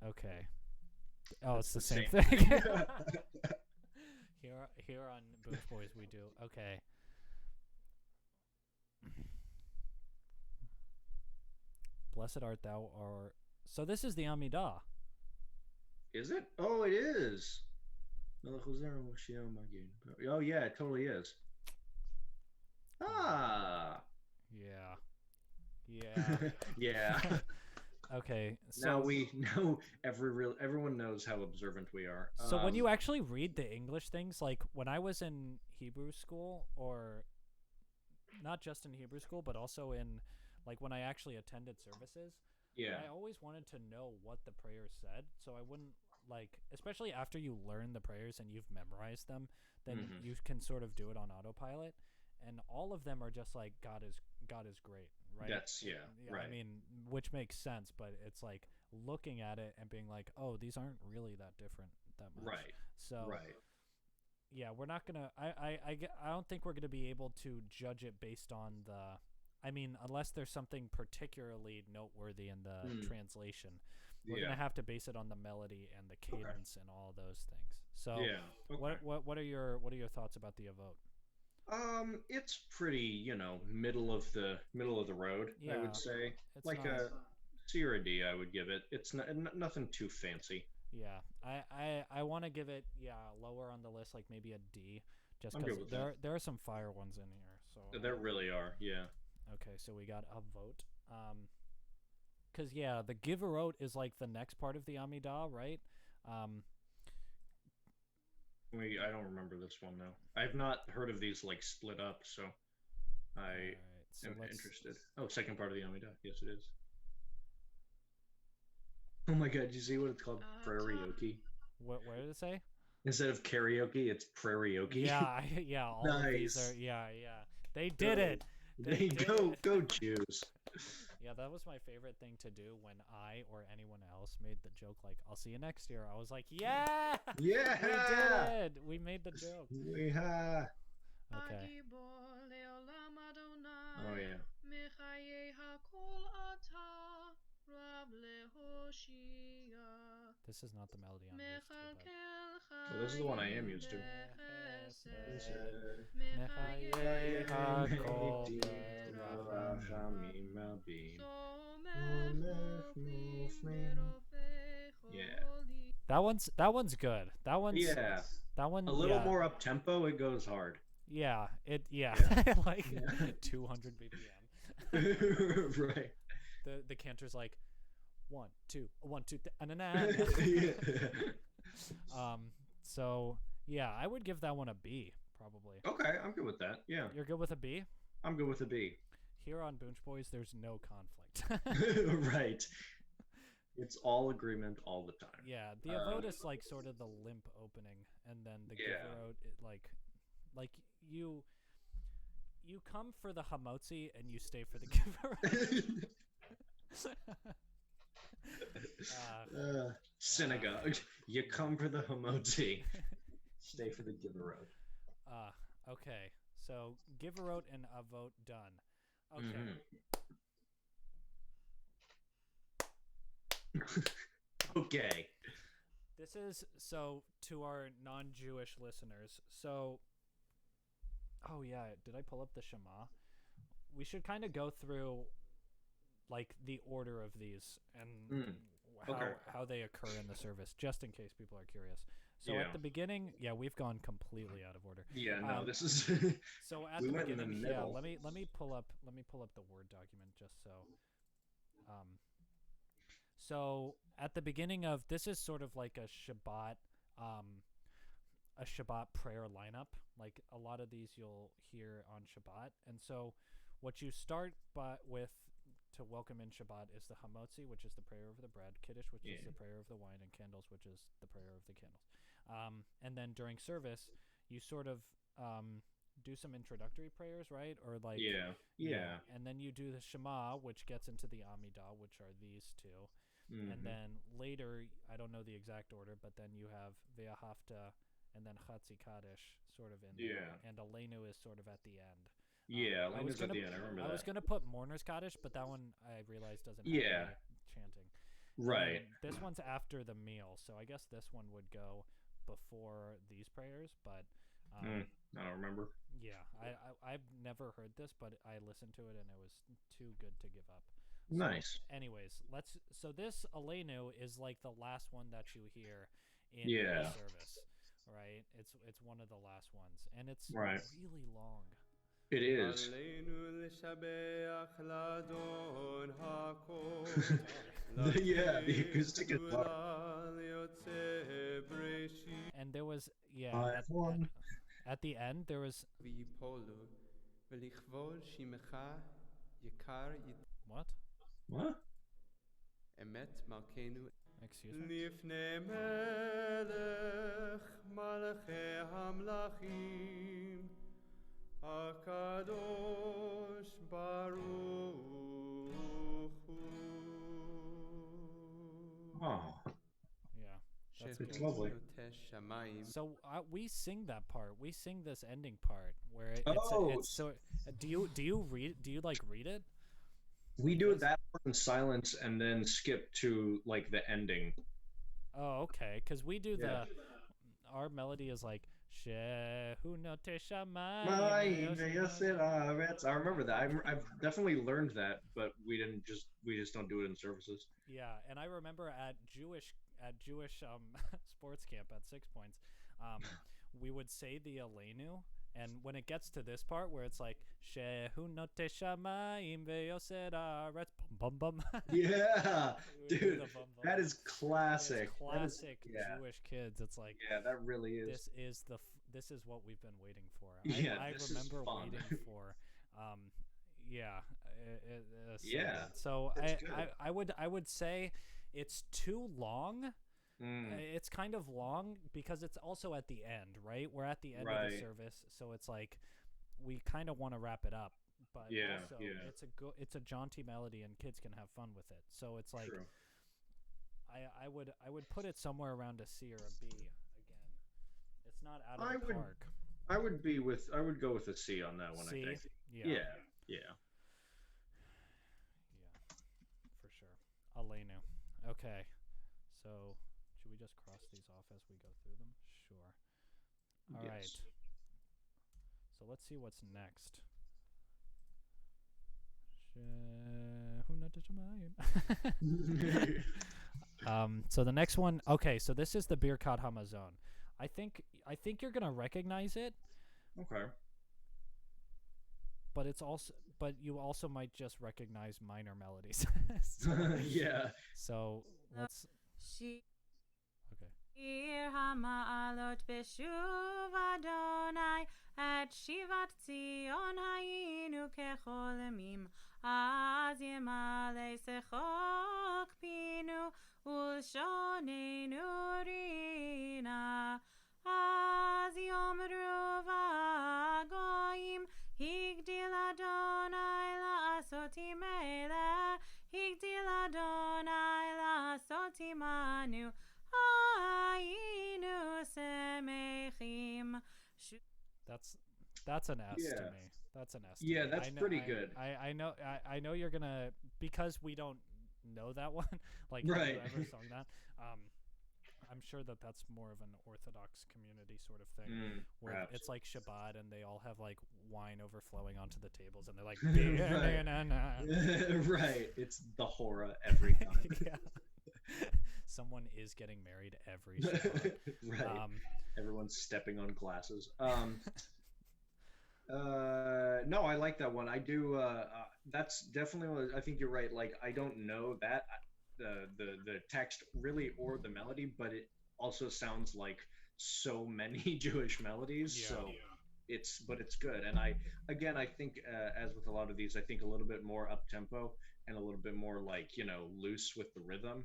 Okay. Oh, it's the same same. thing. Here on Boonch Boys we do. Okay. Blessed art thou, or so this is the Amidah. Is it? Oh, it is. Oh yeah, it totally is. Ah. Yeah. Yeah. Yeah. Okay. So Now everyone knows how observant we are. So when you actually read the English things, like when I was in Hebrew school, or not just in Hebrew school, but also in like when I actually attended services, yeah, I always wanted to know what the prayers said, so I wouldn't especially after you learn the prayers and you've memorized them, then you can sort of do it on autopilot, and all of them are just like God is great, right? That's right. I mean, which makes sense, but it's like looking at it and being like, oh, these aren't really that different that much. Right. So right. yeah, we're not gonna. I don't think we're gonna be able to judge it based on the. I mean, unless there's something particularly noteworthy in the translation, we're gonna have to base it on the melody and the cadence and all those things. So yeah. Okay. What are your thoughts about the Avot? It's pretty, middle of the road. Yeah, I would say, it's like not- a shir-a-ta, I would give it. It's nothing too fancy. Yeah, I want to give it lower on the list, like maybe a D, just I'm good because with there are some fire ones in here. So There really are. Yeah. okay, so we got a vote. Because the Giverot is like the next part of the Amidah, right? I don't remember this one though. I've not heard of these like split up, so I Alright, so am let's- interested. Oh, second part of the Yamida. Yes, it is. Oh my god, did you see what it's called? Karaoke. What did it say? Instead of karaoke, it's karaoke. Yeah, all of these Nice. are They did it. They did go it. go Jews. Yeah, that was my favorite thing to do when I or anyone else made the joke like, I'll see you next year. I was like, yeah! Yeah. We did it! We made the joke. Yeah. Okay. Oh yeah. This is not the melody I'm used to, Well, this is the one I am used to. Yeah. That one's good. That one's Yeah. That one A little more up tempo, it goes hard. Yeah, like 200 BPM. Right. The cantor's like 1 2 1 2 So yeah, I would give that one a B probably. Okay, I'm good with that. Yeah, You're good with a B? I'm good with a B. Here on Boonch Boys, there's no conflict. Right. It's all agreement all the time. Yeah, the Avot is like sort of the limp opening, and then the Giverot, like you come for the hamotzi and you stay for the Giverot. Synagogue. You come for the hamotzi, stay for the giverot. Okay. So giverot and avot done. Okay. Okay. This is so to our non-Jewish listeners. So, oh yeah, did I pull up the Shema? We should kind of go through like the order of these and how they occur in the service, just in case people are curious. So at the beginning, we've gone completely out of order. Yeah, no, this is. So at we the went beginning, in the middle. let me pull up the Word document just so. So at the beginning of this is sort of like a Shabbat prayer lineup. Like a lot of these you'll hear on Shabbat, and so what you start with to welcome in Shabbat is the hamotzi, which is the prayer over the bread, kiddush, which is the prayer of the wine, and candles, which is the prayer of the candles. And then during service, you sort of do some introductory prayers, right? Or like and then you do the Shema, which gets into the Amidah, which are these two. And then later, I don't know the exact order, but then you have Ve'ahavta and then Chatzi Kaddish sort of in there. And Aleinu is sort of at the end. Aleinu's at the end. I remember that. I was going to put Mourner's Kaddish, but that one I realized doesn't have any chanting. Right. This one's after the meal, so I guess this one would go before these prayers, but I don't remember. Yeah, I've never heard this, but I listened to it and it was too good to give up. So, nice. Anyways, so this Aleinu is like the last one that you hear in the service, right? It's one of the last ones, and it's really long. It is. The acoustic guitar. And there was at the end there was what? What? Excuse me. Oh. Yeah. It's lovely. So we sing that part. We sing this ending part where it's so. Do you read it? We do that part in silence and then skip to like the ending. Oh, okay. Because we do our melody is like shir-a-ta. I remember that. I've definitely learned that, but we just don't do it in services. Yeah, and I remember at Jewish sports camp at 6 Points, we would say the Aleinu, and when it gets to this part where it's like shir-a-ta bum bum. Yeah, dude, that is classic. Classic Jewish kids. It's like that really is. This is what we've been waiting for. I remember waiting for. So I would say it's too long. It's kind of long because it's also at the end, right? We're at the end of the service, so it's like we kind of want to wrap it up, but also it's a jaunty melody and kids can have fun with it. So it's like I would put it somewhere around a C or a B again. It's not out of the park. I would go with a C on that one. C? I think. Yeah. For sure. Aleinu. Okay. So should we just cross these off as we go through them? Sure. All right. So let's see what's next. So the next one. Okay, so this is the bir-kat hamazon. I think you're gonna recognize it. Okay. But you also might just recognize minor melodies. So let's. Okay. המעלות בשוב אדוני את שיבת ציון היינו כחולמים אז ימלא שחוק פינו ולשוננו רינה אז יאמרו הגויים הגדיל אדוני לעשותי מלך הגדיל אדוני anu hayinu semechim. That's an S to Yeah. me. That's an S. To Yeah, me. that's pretty good. I know you're gonna, because we don't know that one. Like, Right. have you ever sung that? I'm sure that that's more of an Orthodox community sort of thing, where perhaps. it's like Shabbat and they all have like wine overflowing onto the tables, and they're like, Right. It's the horror every time. yeah. Someone is getting married every Shabbat. Right. Everyone's stepping on glasses. No, I like that one. I do. That's definitely what I think you're right. Like, I don't know that the text really or the melody, but it also sounds like so many Jewish melodies. Yeah. So it's good. And I think as with a lot of these, I think a little bit more up tempo and a little bit more like, loose with the rhythm.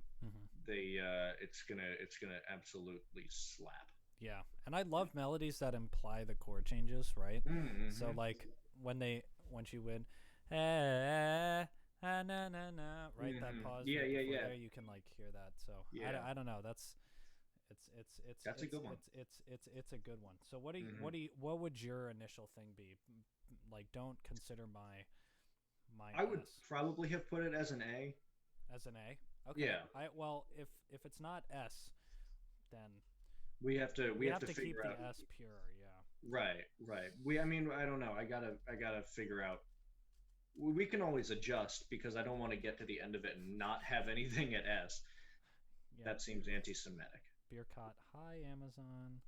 It's gonna absolutely slap. Yeah, and I love melodies that imply the chord changes, right? So like when she went, na na na, right? That pause. Yeah. There, you can like hear that. So Yeah. I don't know. That's a good one. It's a good one. So what would your initial thing be? Like, don't consider my I would S probably have put it as an A. as an A. Okay. Yeah. Well, if it's not S, then We have to keep figure out. the S pure. Yeah. Right. I don't know. I gotta figure out. We can always adjust because I don't want to get to the end of it and not have anything at S. Yeah. That seems anti-Semitic. Bir-cha-ta. Hi, Amazon.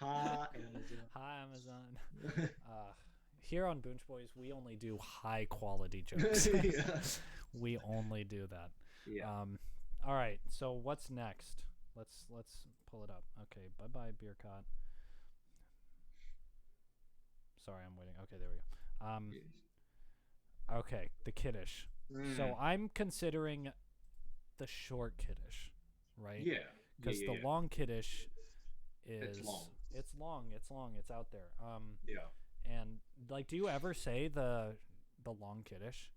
Ha, Amazon. Hi, Amazon. Here on Boonch Boys, we only do high quality jokes. Yeah. We only do that. Yeah. All right. So what's next? Let's pull it up. Okay. Bye, Bir-cha-ta. Sorry, I'm waiting. Okay, there we go. Okay, the Kiddush. So I'm considering the short Kiddush, right? Yeah. Because the long Kiddush is It's long. It's long. It's out there. Yeah. And like, do you ever say the long Kiddush?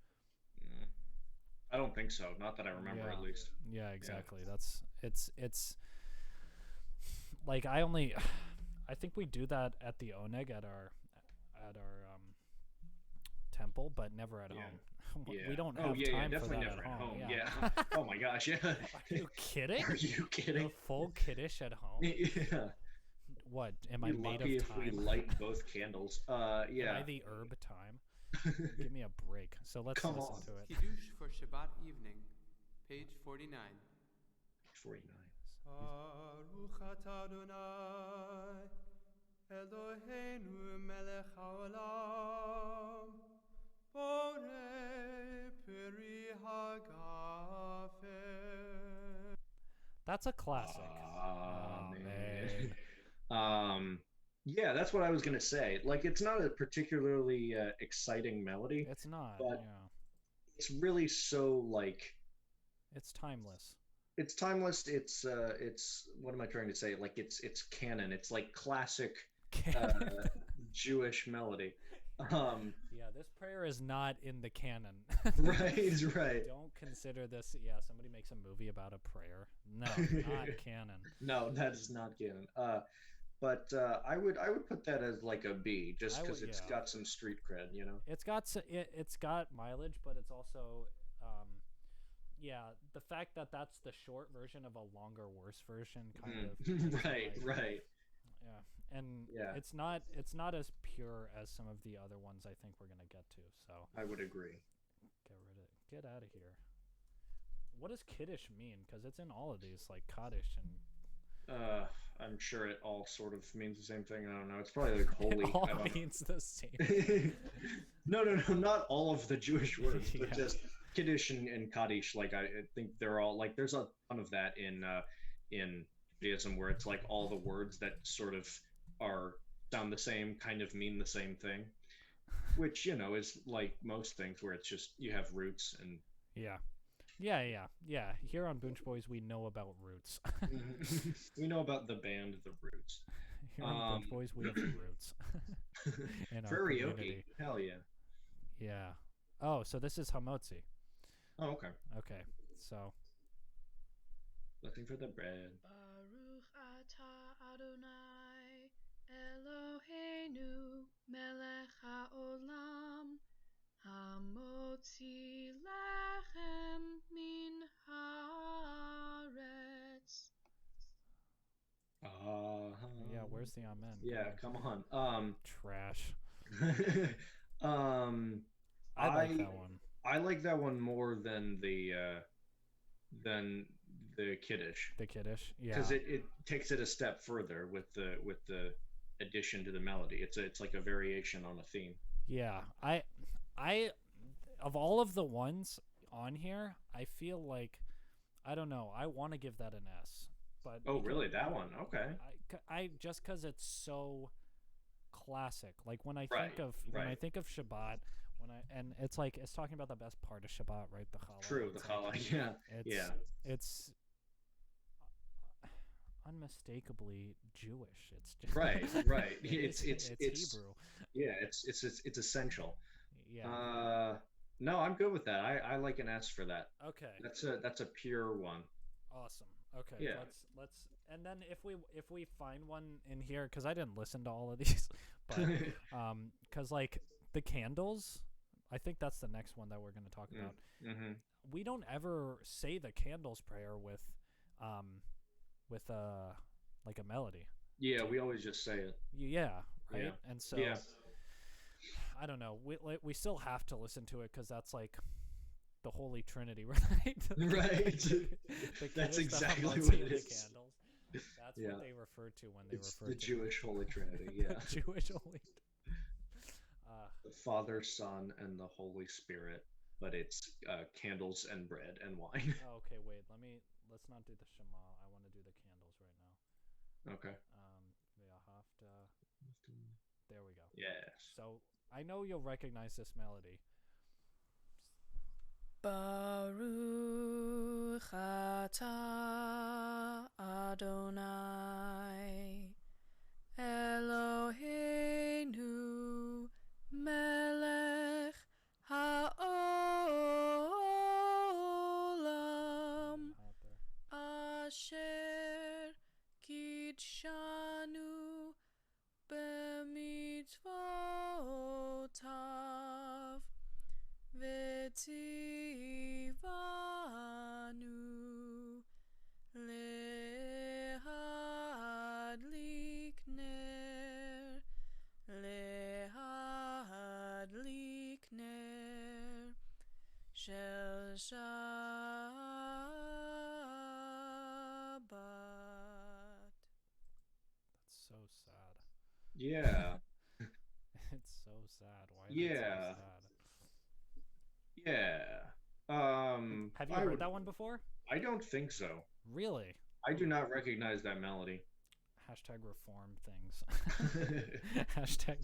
I don't think so. Not that I remember, Yeah. at least. Yeah, exactly. It's like I think we do that at the Oneg at our temple, but never at Yeah. home. Yeah. We don't Oh, have yeah, time for definitely that never at home. Yeah. Oh my gosh. Yeah. Are you kidding? Are you kidding? A full Kiddush at home? Yeah. What? Am I Be made lucky of if we time? light both candles. Yeah. Am I the herb time? Give me a break. So let's Come listen on. to it. Kiddush for Shabbat evening, page 49. 49. Baruch atah Adonai, Eloheinu melech ha-olam, borei peri hagafen. That's a classic. Man. Yeah, that's what I was gonna say. Like, it's not a particularly exciting melody. It's not. But- Yeah. It's really so like It's timeless. it's timeless. It's what am I trying to say? Like, it's canon. It's like classic Jewish melody. Yeah, this prayer is not in the canon. Right. Don't consider this. Yeah, somebody makes a movie about a prayer. No, not canon. No, that is not canon. But I would put that as like a B, just I because would- it's yeah. got some street cred, you know. It's got mileage, but it's also, yeah, the fact that that's the short version of a longer, worse version, kind of. Right. Yeah, and Yeah. it's not as pure as some of the other ones I think we're gonna get to. So I would agree. get out of here. What does Kiddush mean? Because it's in all of these, like Kaddish and. I'm sure it all sort of means the same thing. I don't know. It's probably like holy. It all I don't means the same. No, not all of the Jewish words, but Yeah. just Kiddush and Kaddish. Like, I think they're all like, there's a ton of that in Judaism where it's like all the words that sort of sound the same, kind of mean the same thing, which, is like most things where it's just you have roots and Yeah. Here on Boonch Boys, we know about roots. we know about the band The Roots. Here on Boonch Boys, we have roots. In our Karaoke. community. Hell yeah. Yeah. Oh, so this is Hamotzi. Oh, okay. Okay, so Looking for the bread. Baruch atah Adonai Eloheinu melech haolam hamotzi lechem min haaretz. Yeah, where's the amen? Yeah, come on. Trash. Um, I like I that one. I like that one more than the kiddish The kiddish. Yeah. because it takes it a step further with the addition to the melody. It's like a variation on a theme. Yeah. I of all of the ones on here, I feel like I don't know. I want to give that an S. But Oh, because- really? That one? Okay. I just because it's so classic. Like when I Right, think of when I right. think of Shabbat, and it's like it's talking about the best part of Shabbat, right? The challah. True, the It's like- challah. Yeah. It's, Yeah. It's unmistakably Jewish. It's just Right, right. it's It's Hebrew. yeah, it's essential. Yeah. No, I'm good with that. I like an S for that. Okay. That's a pure one. Awesome. Okay. Yeah. Let's and then if we find one in here, because I didn't listen to all of these, but because like the candles, I think that's the next one that we're going to talk about. Mm-hmm. We don't ever say the candles prayer with like a melody. Yeah, we always just say it. Yeah. Right. Yeah. And so Yeah. I don't know. We still have to listen to it because that's like the Holy Trinity, right? Right. The That's kiddush, the exactly hametzi, what and it the is. candles. That's Yeah. what they refer to when they It's refer the to Jewish Holy Trinity. Yeah. Jewish Holy. The Father, Son, and the Holy Spirit. But it's candles and bread and wine. Oh, okay, wait. Let's not do the Shema. I want to do the candles right now. Okay. V'ahavta. There we go. Yes. So I know you'll recognize this melody. Baruch atah Adonai Eloheinu melech haolam Out there. asher kidshanu b'mitzvotav v'tzivanu lehadlik ner shel Shabbat. That's so sad. Yeah. It's so sad. Why is it Yeah. so sad? Yeah. Have you I heard would- that one before? I don't think so. Really? I do not recognize that melody. Hashtag reform things. Hashtag.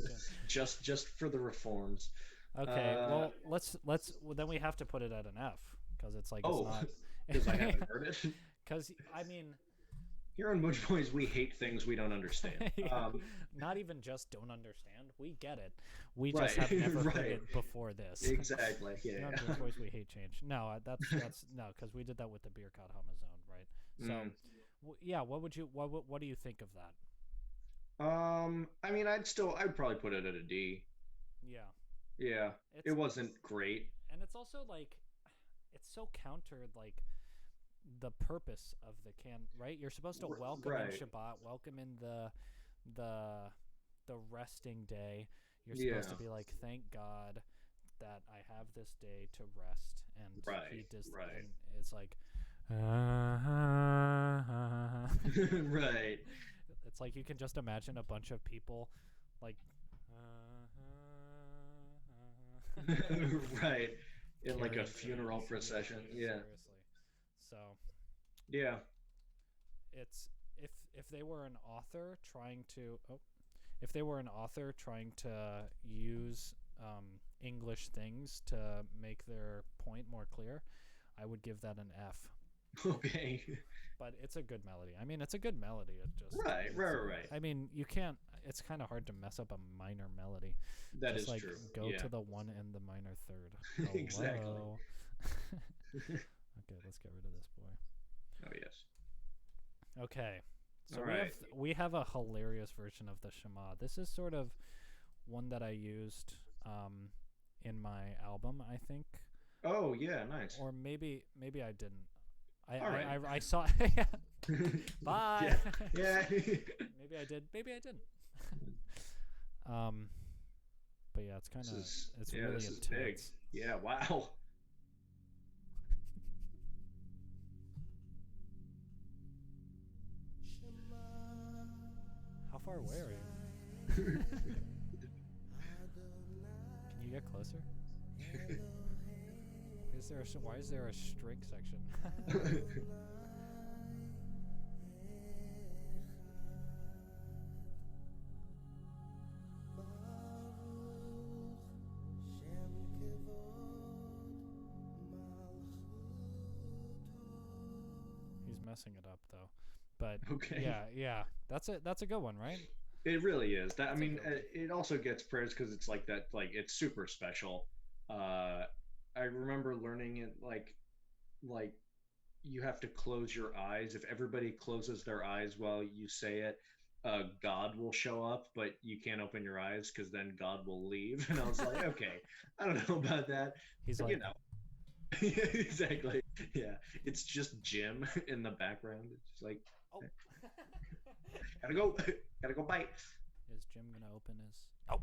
Just for the reforms. Okay, well then we have to put it at an F because it's like Oh, it's not. because I haven't heard it. Because I mean, Here on Boonch Boys, we hate things we don't understand. not even just don't understand. We get it. We Right, just have never heard right. it before this. Exactly. Yeah. Not yeah. Boonch Boys, we hate change. No, that's no, because we did that with the bir-cha-ta Hamazon, right? So, Mm. yeah, what do you think of that? I mean, I'd probably put it at a D. Yeah, Yeah. It wasn't great. and it's also like, it's so countered like the purpose of the right? You're supposed to welcome in right. Shabbat, welcome in the resting day. You're supposed to Yeah. be like, thank God that I have this day to rest, and he Right, does. right. And it's like, Right. it's like you can just imagine a bunch of people like, Right. In like a carrying funeral things. procession. Yeah. Seriously. So Yeah. it's if they were an author trying to if they were an author trying to use English things to make their point more clear, I would give that an F. Okay. But it's a good melody. I mean, it's a good melody. It just Right. Right. I mean, you can't. It's kind of hard to mess up a minor melody. That just is like true. go Yeah. to the one and the minor third. Exactly. Hello. Okay, let's get rid of this boy. Oh yes. Okay. So All we right. have we have a hilarious version of the Shema. This is sort of one that I used in my album, I think, Oh yeah, nice. or maybe I didn't. All right. I saw. Bye. Yeah. Maybe I did. Maybe I didn't. But yeah, it's kind of it's really this is intense. big. Yeah. Wow. How far away are you? Can you get closer? Why is there a string section? He's messing it up though. But Okay. yeah, that's a good one, right? It really is. That I That's a mean, good one. it also gets prayers because it's like that. Like it's super special. I remember learning it like you have to close your eyes. If everybody closes their eyes while you say it, God will show up, but you can't open your eyes because then God will leave. And I was like, okay, I don't know about that. He's But, like, yeah, exactly. Yeah, it's just Jim in the background. It's just like, oh. gotta go, gotta go bite. Is Jim gonna open his? Oh,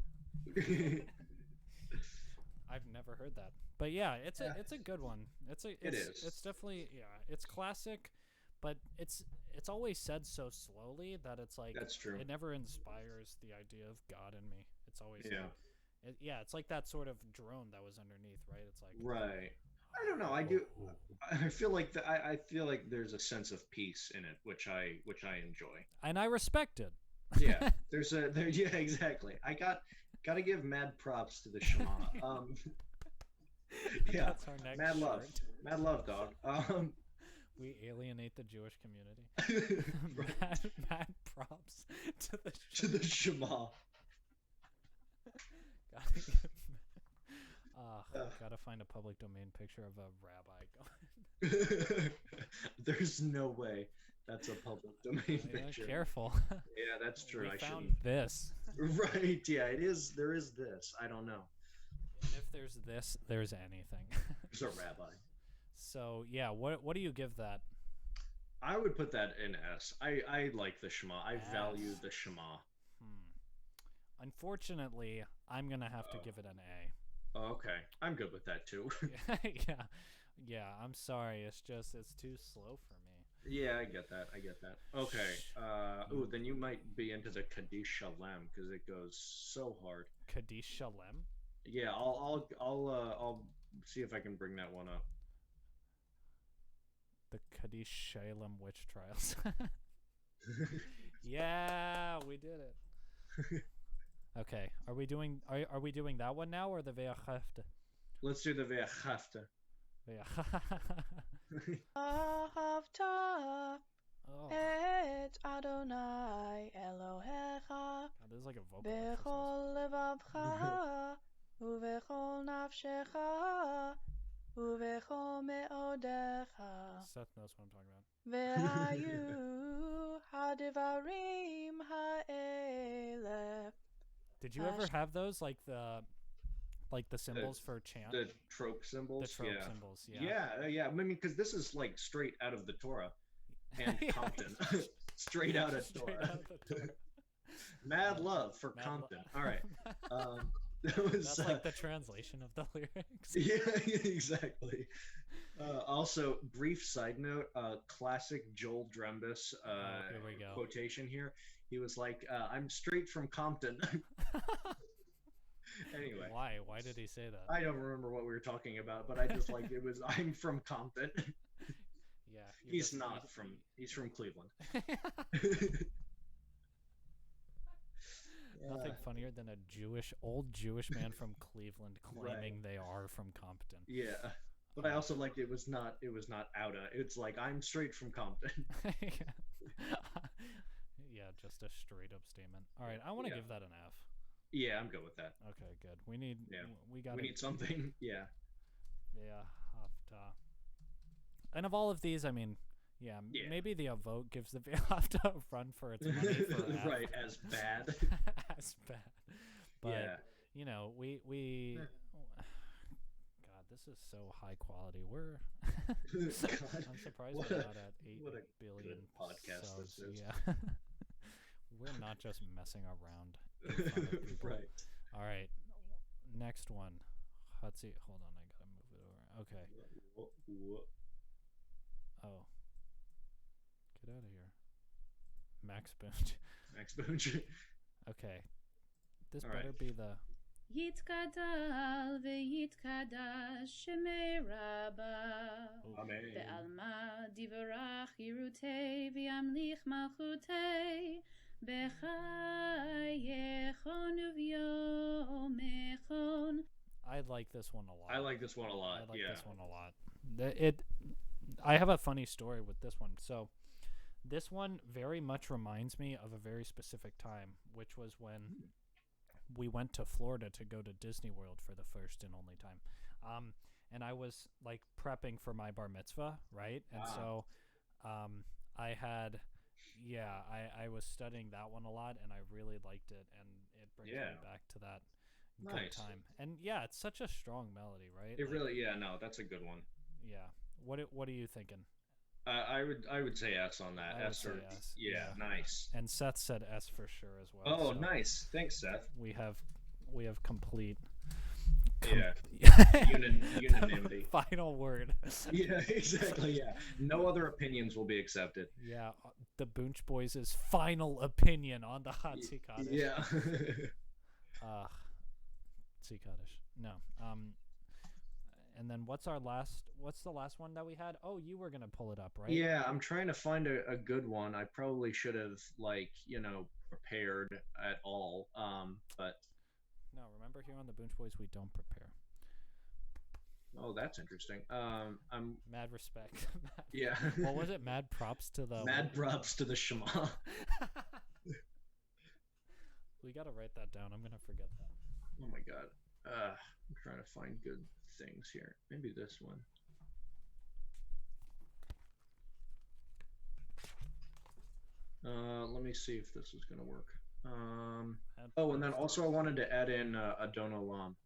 I've never heard that. But yeah, it's a good one. It's is. definitely, yeah, it's classic, but it's always said so slowly that it's like That's true. it never inspires the idea of God in me. It's always Yeah. yeah, it's like that sort of drone that was underneath, right? It's like Right. I don't know. I do. I feel like I feel like there's a sense of peace in it, which I enjoy. and I respect it. Yeah. Yeah, exactly. Gotta give mad props to the Shema. Yeah. That's our next Mad love. shirt. Mad love, dog. We alienate the Jewish community. Right. mad props to the To the Shema. Gotta find a public domain picture of a rabbi going. There's no way that's a public domain picture. Careful. Yeah, that's true. We I found shouldn't. this. Right. Yeah, it is. There is this. I don't know. And if there's this, there's anything. There's a rabbi. So yeah, what do you give that? I would put that in S. I like the Shema. I value S. the Shema. Unfortunately, I'm gonna have to give it an A. Oh, okay. I'm good with that too. Yeah. I'm sorry. It's too slow for me. Yeah, I get that. Okay. Ooh, then you might be into the ka-riv because it goes so hard. Kaddish-a-lem? Yeah, I'll see if I can bring that one up. The Kaddish-a-lem witch trials. Yeah, we did it. Okay, are we doing that one now or the va-rach? Let's do the va-rach. Ahavta Oh, et Adonai Elohecha God, this is like a vocal bechol levavcha uvechol nafshecha uvechol meodecha exercise. Seth knows what I'm talking about. vehayu hadivarim ha'eleh. Did you ever have those like the symbols for chant? The trope symbols. The trope Yeah. symbols, yeah. Yeah. I mean, because this is like straight out of the Torah and Yeah, Compton. Straight out of Straight Torah. out of the Torah. Mad love for Mad Compton. lo- All right. That was That's like the translation of the lyrics. yeah, exactly. Also, brief side note: classic Joel Drembus Here we go. quotation here. He was like, "I'm straight from Compton." Anyway, Why? Why did he say that? I don't remember what we were talking about, but I just like it was. I'm from Compton. Yeah, He's not from. He's from Cleveland. Nothing funnier than a old Jewish man from Cleveland claiming Right. they are from Compton. Yeah, but I also liked it was not. It was not outa. It's like I'm straight from Compton. Yeah, just a straight up statement. All right, I want to Yeah. give that an F. Yeah, I'm good with that. Okay, good. We need. Yeah. We got. We need something. Yeah. Yeah, hafta. And of all of these, I mean, Yeah, Yeah. maybe the vote gives the veil have to run for its money for F. Right, as bad. As bad. But Yeah. you know, we God, this is so high quality. We're God, I'm surprised what we're a- not at 8 what a billion good podcast subs. this is. Yeah. We're not just messing around in front of people. Right. All right. Next one. Let's see. Hold on, I gotta move it over. Okay. Oh. Get out of here. Max Boonch. Max Boonch. Okay. This All better right. be the Yit-ga-dal yit-ka-dash shemei-ra-ba Amen. Be'alma di-va-rach chi-ru-tieh yam-lich mal-chu-teih cha-yei-chon yo-mei-chonu. I like this one a lot. I like this one a lot. I like yeah. this one a lot. I have a funny story with this one. So, this one very much reminds me of a very specific time, which was when we went to Florida to go to Disney World for the first and only time. And I was like prepping for my bar mitzvah, right? And so, I had, I was studying that one a lot, and I really liked it, and it brings me back to that good time. And yeah, it's such a strong melody, right? It really, no, that's a good one. Yeah. What are you thinking? I would say S on that. I would S say or S, yeah, yeah. Nice. And Seth said S for sure as well. Oh, so nice. Thanks, Seth. We have complete. Unanimity. Final word. Yeah, exactly. Yeah, no other opinions will be accepted. Yeah, the Boonch Boys' final opinion on the hot chi-ru-tieh. Yeah. Chi-ru-tieh. No. And then what's the last one that we had? Oh, you were gonna pull it up, right? Yeah, I'm trying to find a good one. I probably should have prepared at all. But no, remember here on the Boonch Boys we don't prepare. Oh, that's interesting. I'm mad respect. Yeah. What was it? Mad props to the Shema. We gotta write that down. I'm gonna forget that. Oh my god. I'm trying to find good things here. Maybe this one. Let me see if this is gonna work. Oh, and then also I wanted to add in a al-mei.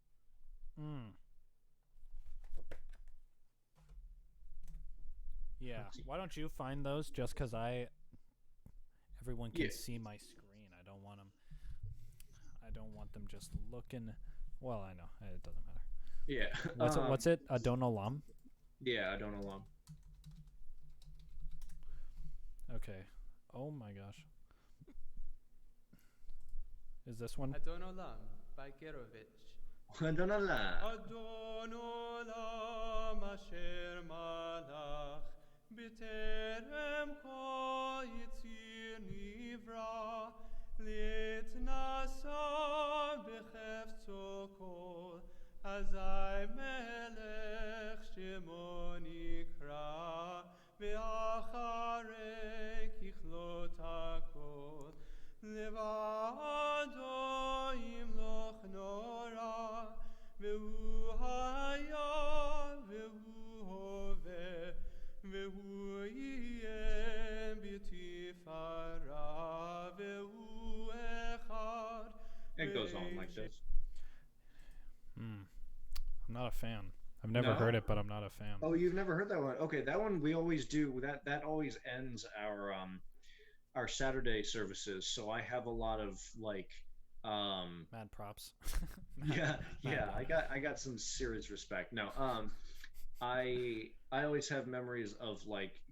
Yeah. Why don't you find those? Just because everyone can see my screen. I don't want them just looking. Well, I know it doesn't matter. Yeah. What's it? al-mei? Yeah, al-mei. Okay. Oh my gosh. Is this one? al-mei by Gerovich. al-mei. al-mei asher malach b'terem kol yitzir nivra litnasa b'chefzo kol azai melech shemo nikra ve'acharei kichlot hakol levado imloch nora ve'hu haya ve'hu hove ve'hu yiyem b'tifara ve'hu echad. It goes on like this. I'm not a fan. I've never heard it, but I'm not a fan. Oh, you've never heard that one? Okay, that one we always do. That always ends our Saturday services. So I have a lot of mad props. I got some serious respect. No, I always have memories of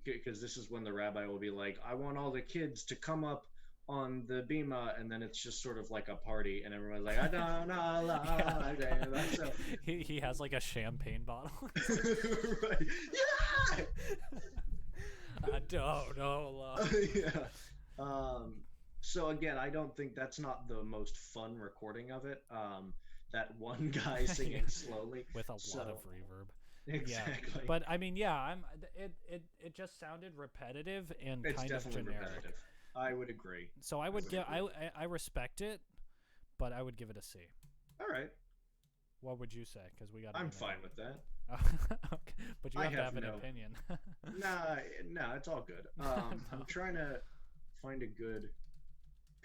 because this is when the rabbi will be like, I want all the kids to come up on the bima, and then it's just sort of like a party, and everyone's like, I don't know. So, he has like a champagne bottle. Right. Yeah. I don't know. Yeah. So again, I don't think that's not the most fun recording of it. That one guy singing slowly with a lot of reverb. Exactly. Yeah. But I mean, it just sounded repetitive and it's kind of generic. Repetitive. I would agree. So I respect it, but I would give it a C. All right. What would you say? Because we got. I'm fine with that. Okay. But you I have to have have an no- opinion. Nah, it's all good. I'm trying to find a good.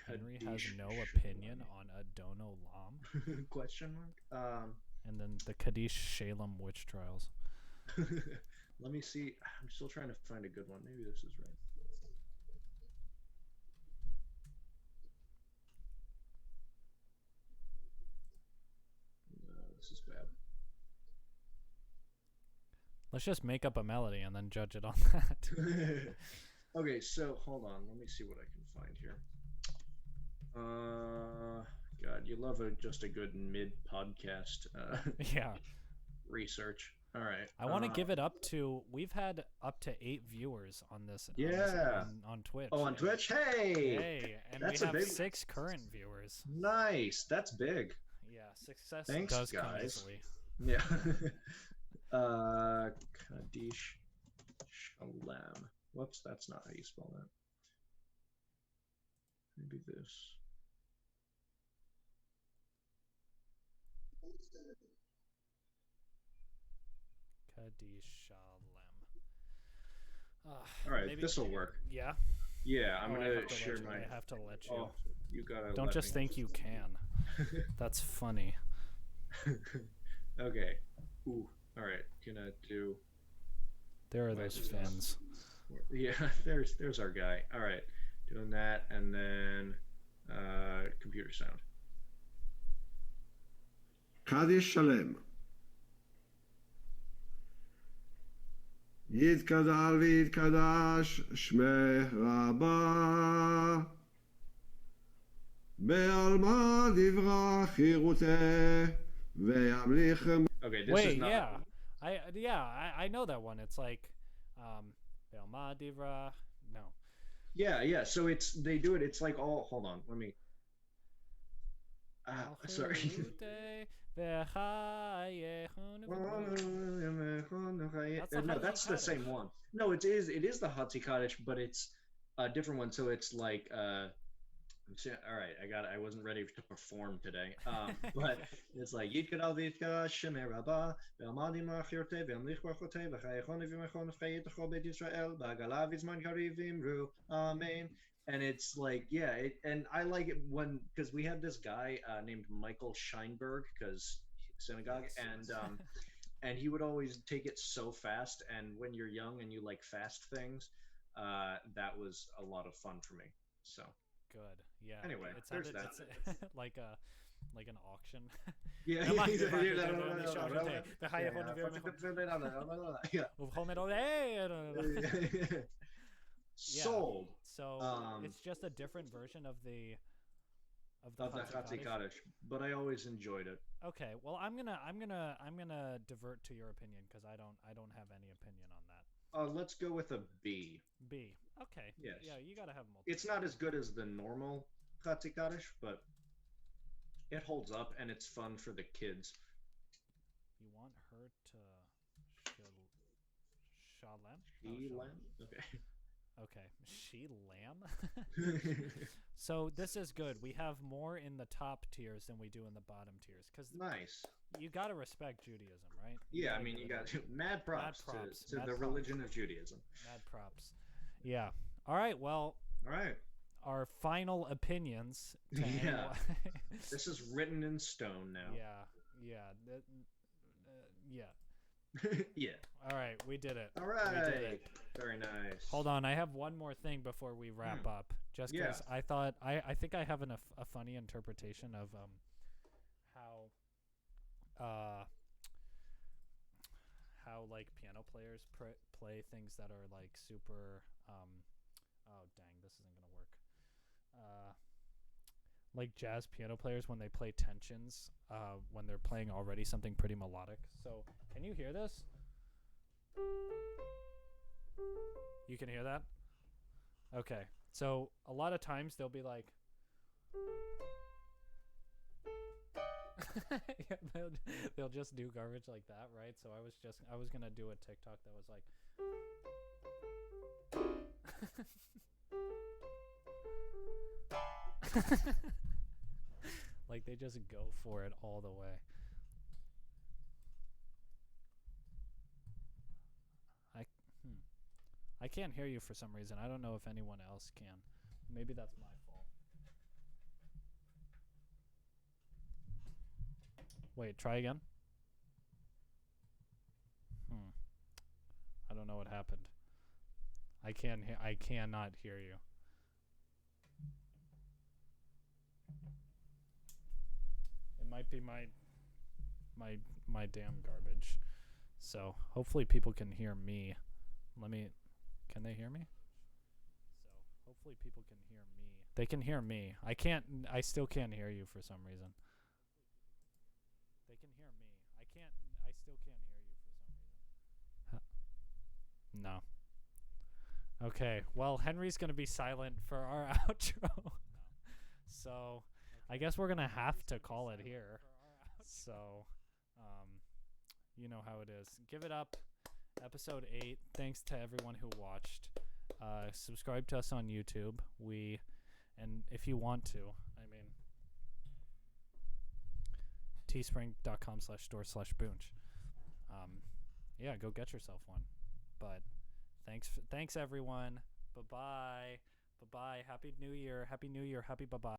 Henry has Kaddish no shalom. opinion on Adono Lam. Question mark. And then the Kaddish Shalem witch trials. Let me see. I'm still trying to find a good one. Maybe this is right. No, this is bad. Let's just make up a melody and then judge it on that. Okay, so hold on. Let me see what I can find here. God, you love just a good mid podcast Yeah. research. All right. I want to give it up to. We've had up to 8 viewers on this. Yeah. On Twitch. Oh, on Twitch. Hey. Hey, and That's we a have big- 6 current viewers. Nice. That's big. Yeah, success Thanks, does come guys. easily. Yeah. Kaddish Shalom. Whoops, that's not how you spell that. Maybe this. Kaddish Shalem. All right, this will work. Yeah. Yeah, I'm Oh, I gonna have to share let you, my. I have to let you. Oh, you gotta. Don't let just me. think you can. That's funny. Okay. Ooh. All right. Gonna do. There are Why those is this- fins. Yeah. There's our guy. All right. Doing that, and then computer sound. Kaddish Shalem. Yit-ga-dal yit-ka-dash shir-a-ta be-al-ma vir-rach chir-u-tieh yam-lich. Okay. This is Wait, not. yeah, I know that one. It's like, bir-cha-ta. No. Yeah. So they do it. It's like all. Hold on. Let me. Sorry. Mal-chu-teih, cha-yei-chon. the No, that's the Yit-ka-dash. same one. No, it is. It is the ha-lal, but it's a different one. So it's like. All right, I wasn't ready to perform today. But it's like Yit-ga-dal shir-a-ta mach-chu-teih yam-lich va-chol beit Yis-ra-el u-viz-man ka-riv amen. And it's like, yeah, and I like it because we had this guy named Michael Scheinberg, because synagogue, and he would always take it so fast. And when you're young and you like fast things, that was a lot of fun for me. So Good. Yeah. Anyway, it there's sounded, that. it's like an auction. yeah, sold So it's just a different version of the of the Kaddish. Kaddish, but I always enjoyed it. Okay, well I'm gonna divert to your opinion because I don't have any opinion on that. Let's go with a B. B. Okay. Yes. Yeah, you gotta have multiple. It's not as good as the normal Kaddish, but it holds up and it's fun for the kids. You want her to shalem? Elam? Okay. Okay, she lamb. So this is good. We have more in the top tiers than we do in the bottom tiers because Nice. you gotta respect Judaism, right? Yeah, I mean, you got mad props, props, to mad the props. religion of Judaism. Mad props. Yeah. All right. Well, All right. our final opinions. To Yeah. analyze- This is written in stone now. Yeah. Yeah. Yeah. All right, we did it. All We right. did it. Very nice. Hold on, I have one more thing before we wrap up. Just because Yeah. I thought I think I have a funny interpretation of how like piano players play things that are like super oh dang, this isn't gonna work. Like jazz piano players when they play tensions when they're playing already something pretty melodic. So can you hear this? You can hear that? Okay. So a lot of times they'll be like yeah, they'll just do garbage like that, right? So I was gonna do a TikTok that was like like they just go for it all the way. I can't hear you for some reason. I don't know if anyone else can. Maybe that's my fault. Wait, try again. I don't know what happened. I cannot hear you. It might be my damn garbage. So hopefully people can hear me. Can they hear me? So hopefully people can hear me. They can hear me. I still can't hear you for some reason. They can hear me. I still can't hear you for some reason. No. Okay, well, Henry's going to be silent for our outro. So, I guess we're going to have to call it here. So, you know how it is. Give it up. Episode 8. Thanks to everyone who watched. Subscribe to us on YouTube. And if you want to, I mean, teespring.com/store/boonch. Yeah, go get yourself one. But thanks everyone. Bye-bye. Bye-bye. Happy New Year. Happy New Year. Happy bye-bye.